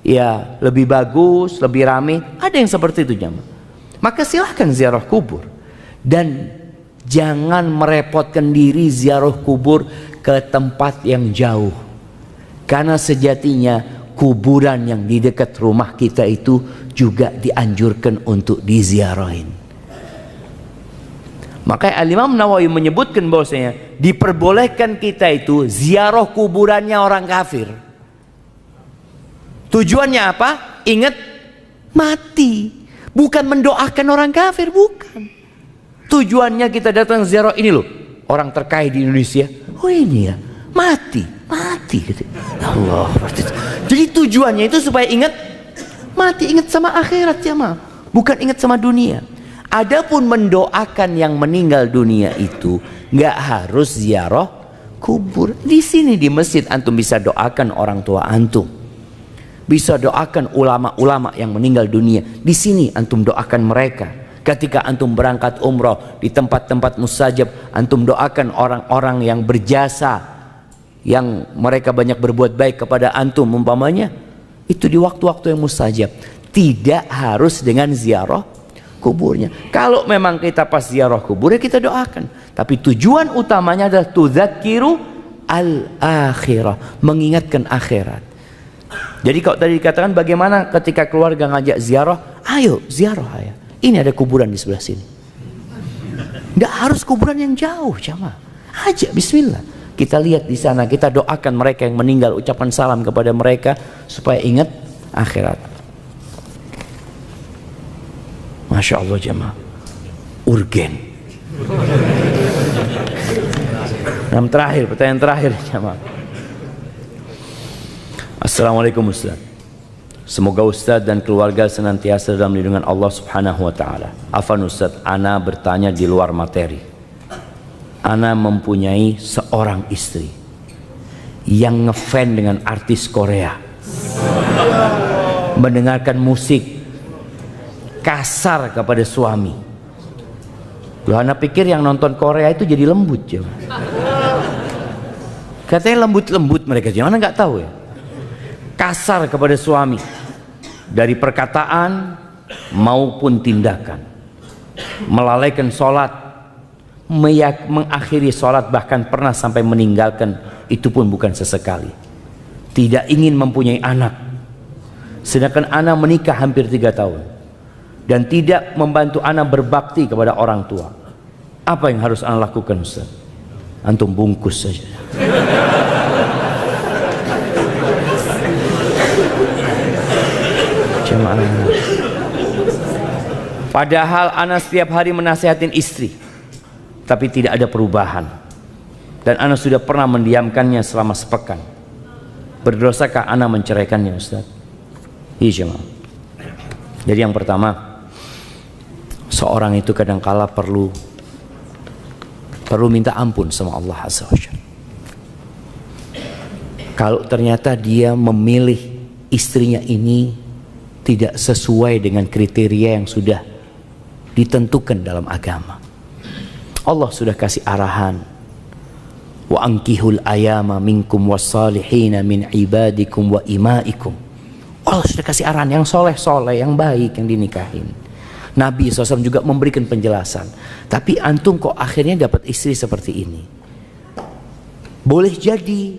ya lebih bagus, lebih ramai. Ada yang seperti itu jamaah. Maka silahkan ziarah kubur. Dan jangan merepotkan diri ziarah kubur ke tempat yang jauh. Karena sejatinya kuburan yang di dekat rumah kita itu juga dianjurkan untuk diziarahin. Maka Al-Imam Nawawi menyebutkan bahwasanya diperbolehkan kita itu ziarah kuburannya orang kafir. Tujuannya apa? Ingat mati. Bukan mendoakan orang kafir, bukan. Tujuannya kita datang ziarah ini loh, orang terkaya di Indonesia. Oh ini ya, mati gitu. Allah. Jadi tujuannya itu supaya ingat mati, ingat sama akhirat jamaah, bukan ingat sama dunia. Adapun mendoakan yang meninggal dunia itu nggak harus ziarah kubur. Di sini di masjid antum bisa doakan orang tua antum, bisa doakan ulama-ulama yang meninggal dunia. Di sini antum doakan mereka. Ketika antum berangkat umroh di tempat-tempat mustajab, antum doakan orang-orang yang berjasa, yang mereka banyak berbuat baik kepada antum umpamanya. Itu di waktu-waktu yang mustajab. Tidak harus dengan ziarah kuburnya. Kalau memang kita pas ziarah kubur ya kita doakan. Tapi tujuan utamanya adalah tudzakiru al-akhirah, mengingatkan akhirat. Jadi kalau tadi dikatakan bagaimana ketika keluarga ngajak ziarah, ayo ziarah ya. Ini ada kuburan di sebelah sini. Nggak harus kuburan yang jauh, jamaah. Ajak bismillah. Kita lihat di sana, kita doakan mereka yang meninggal, ucapan salam kepada mereka supaya ingat akhirat. Masya Allah jamaah. Urgen. Pertanyaan terakhir jamaah. Assalamualaikum Ustaz. Semoga Ustaz dan keluarga senantiasa dalam lindungan Allah Subhanahu wa taala. Afan Ustaz, ana bertanya di luar materi. Ana mempunyai seorang istri yang ngefans dengan artis Korea. Mendengarkan musik, kasar kepada suami. Loh, ana pikir yang nonton Korea itu jadi lembut ya. Katanya lembut-lembut mereka, gimana nggak tahu ya. Kasar kepada suami dari perkataan maupun tindakan, melalaikan sholat, mengakhiri sholat, bahkan pernah sampai meninggalkan, itu pun bukan sesekali. Tidak ingin mempunyai anak, sedangkan anak menikah hampir 3 tahun dan tidak membantu anak berbakti kepada orang tua. Apa yang harus anak lakukan Ustaz? Antum bungkus saja. Padahal anak setiap hari menasihatin istri, tapi tidak ada perubahan. Dan anak sudah pernah mendiamkannya selama sepekan. Berdosakah anak menceraikannya Ustaz? Iya jemaah. Jadi yang pertama, seorang itu kadangkala perlu minta ampun sama Allah Azza wa Jalla. Kalau ternyata dia memilih istrinya ini tidak sesuai dengan kriteria yang sudah ditentukan dalam agama. Allah sudah kasih arahan. Wa ankihul ayama minkum wassalihina min ibadikum wa imaikum. Allah sudah kasih arahan yang soleh-soleh, yang baik, yang dinikahin. Nabi SAW juga memberikan penjelasan. Tapi antum kok akhirnya dapat istri seperti ini? Boleh jadi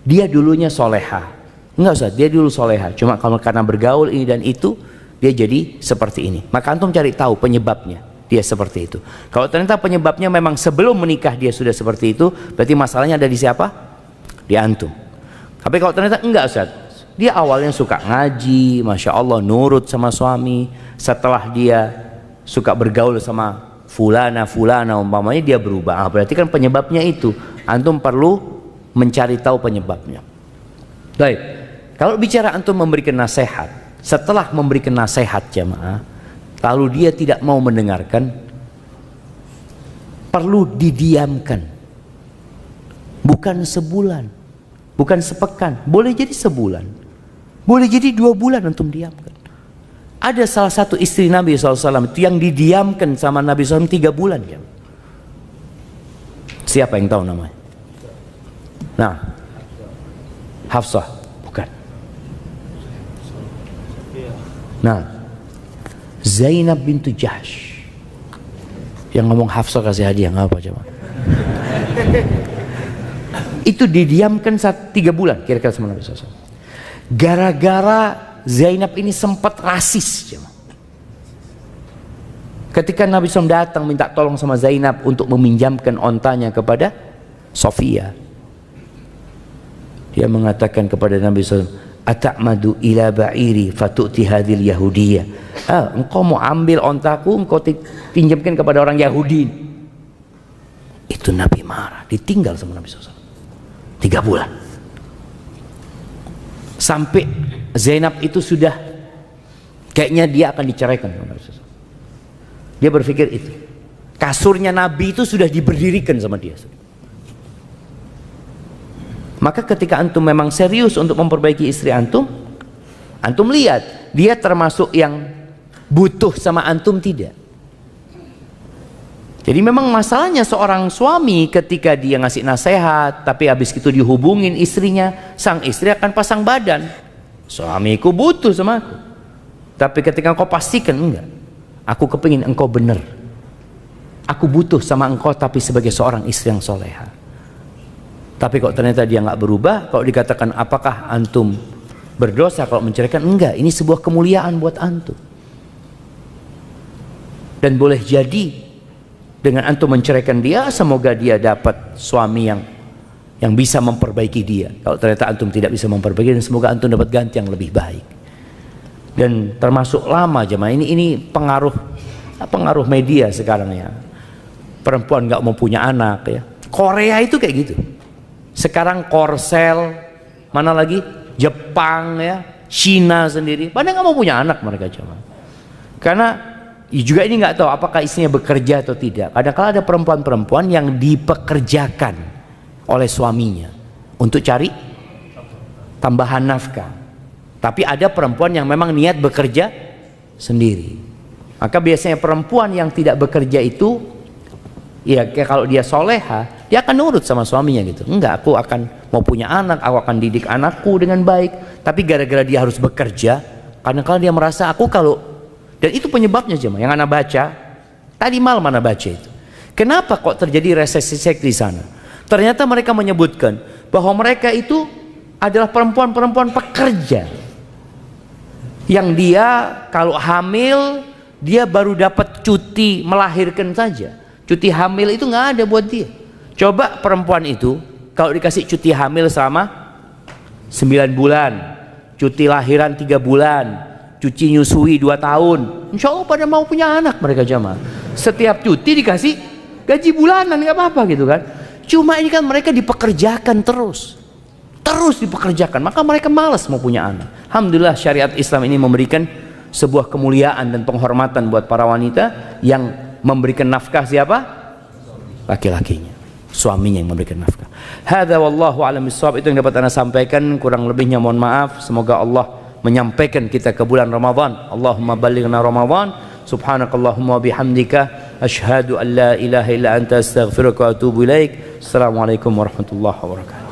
dia dulunya soleha, enggak usah, dia dulu soleha, cuma kalau karena bergaul ini dan itu, dia jadi seperti ini. Maka antum cari tahu penyebabnya, dia seperti itu. Kalau ternyata penyebabnya memang sebelum menikah dia sudah seperti itu, berarti masalahnya ada di siapa? Di antum. Tapi kalau ternyata enggak Ustaz, dia awalnya suka ngaji, Masya Allah, nurut sama suami, setelah dia suka bergaul sama fulana umpamanya dia berubah, berarti kan penyebabnya itu. Antum perlu mencari tahu penyebabnya. Baik, kalau bicara antum memberikan nasihat, setelah memberikan nasihat jamaah, lalu dia tidak mau mendengarkan, perlu didiamkan. Bukan sebulan, bukan sepekan, boleh jadi sebulan, boleh jadi 2 bulan antum diamkan. Ada salah satu istri Nabi SAW itu yang didiamkan sama Nabi SAW 3 bulan ya. Siapa yang tahu namanya? Nah, Hafsah, bukan. Nah, Zainab bintu Jahsh. Yang ngomong Hafsah kasih hadiah nggak apa coba? Itu didiamkan 3 bulan kira-kira sama Nabi SAW. Gara-gara Zainab ini sempat rasis. Ketika Nabi SAW datang minta tolong sama Zainab untuk meminjamkan ontanya kepada Sofia, dia mengatakan kepada Nabi SAW, "Ata'madu ila ba'iri fatu'ti hadhil yahudiyah." Engkau mau ambil ontaku, engkau pinjamkan kepada orang Yahudi. Itu Nabi marah, ditinggal sama Nabi SAW 3 bulan. Sampai Zainab itu sudah kayaknya dia akan diceraikan sama Nabi SAW. Dia berpikir itu. Kasurnya Nabi itu sudah diberdirikan sama dia. Maka ketika antum memang serius untuk memperbaiki istri antum, antum lihat dia termasuk yang butuh sama antum tidak. Jadi memang masalahnya seorang suami ketika dia ngasih nasihat, tapi habis itu dihubungin istrinya, sang istri akan pasang badan. Suamiku butuh sama aku. Tapi ketika engkau pastikan enggak, aku kepingin engkau benar. Aku butuh sama engkau tapi sebagai seorang istri yang soleha. Tapi kalau ternyata dia nggak berubah, kalau dikatakan apakah antum berdosa kalau menceraikan? Enggak, ini sebuah kemuliaan buat antum. Dan boleh jadi dengan antum menceraikan dia, semoga dia dapat suami yang bisa memperbaiki dia. Kalau ternyata antum tidak bisa memperbaiki, dan semoga antum dapat ganti yang lebih baik. Dan termasuk lama jemaah ini pengaruh media sekarang ya. Perempuan nggak mau punya anak ya. Korea itu kayak gitu. Sekarang Korsel, mana lagi Jepang ya, Cina sendiri, pada nggak mau punya anak mereka jemaah. Karena juga ini nggak tahu apakah istrinya bekerja atau tidak. Kadang-kadang ada perempuan-perempuan yang dipekerjakan oleh suaminya untuk cari tambahan nafkah. Tapi ada perempuan yang memang niat bekerja sendiri. Maka biasanya perempuan yang tidak bekerja itu, ya kalau dia soleha, dia akan nurut sama suaminya gitu. Enggak, aku akan mau punya anak, aku akan didik anakku dengan baik. Tapi gara-gara dia harus bekerja, kadang-kadang dia merasa aku kalau, dan itu penyebabnya jemaah yang anak baca tadi malam, anak baca itu. Kenapa kok terjadi resesi seks di sana? Ternyata mereka menyebutkan bahwa mereka itu adalah perempuan-perempuan pekerja yang dia kalau hamil dia baru dapat cuti melahirkan saja. Cuti hamil itu nggak ada buat dia. Coba perempuan itu kalau dikasih cuti hamil selama 9 bulan, cuti lahiran 3 bulan, cuci nyusui 2 tahun, insya Allah pada mau punya anak mereka jamaah. Setiap cuti dikasih gaji bulanan, nggak apa-apa gitu kan. Cuma ini kan mereka dipekerjakan terus dipekerjakan, maka mereka malas mau punya anak. Alhamdulillah syariat Islam ini memberikan sebuah kemuliaan dan penghormatan buat para wanita yang memberikan nafkah siapa? Laki-lakinya, suaminya yang memberikan nafkah. Hadza wallahu a'lam bissawab. Itu yang dapat Anda sampaikan, kurang lebihnya mohon maaf. Semoga Allah menyampaikan kita ke bulan Ramadan. Allahumma ballighna Ramadan. Subhanakallahumma bihamdika asyhadu an la ilaha illa anta astaghfiruka wa atubu ilaik. Assalamualaikum warahmatullahi wabarakatuh.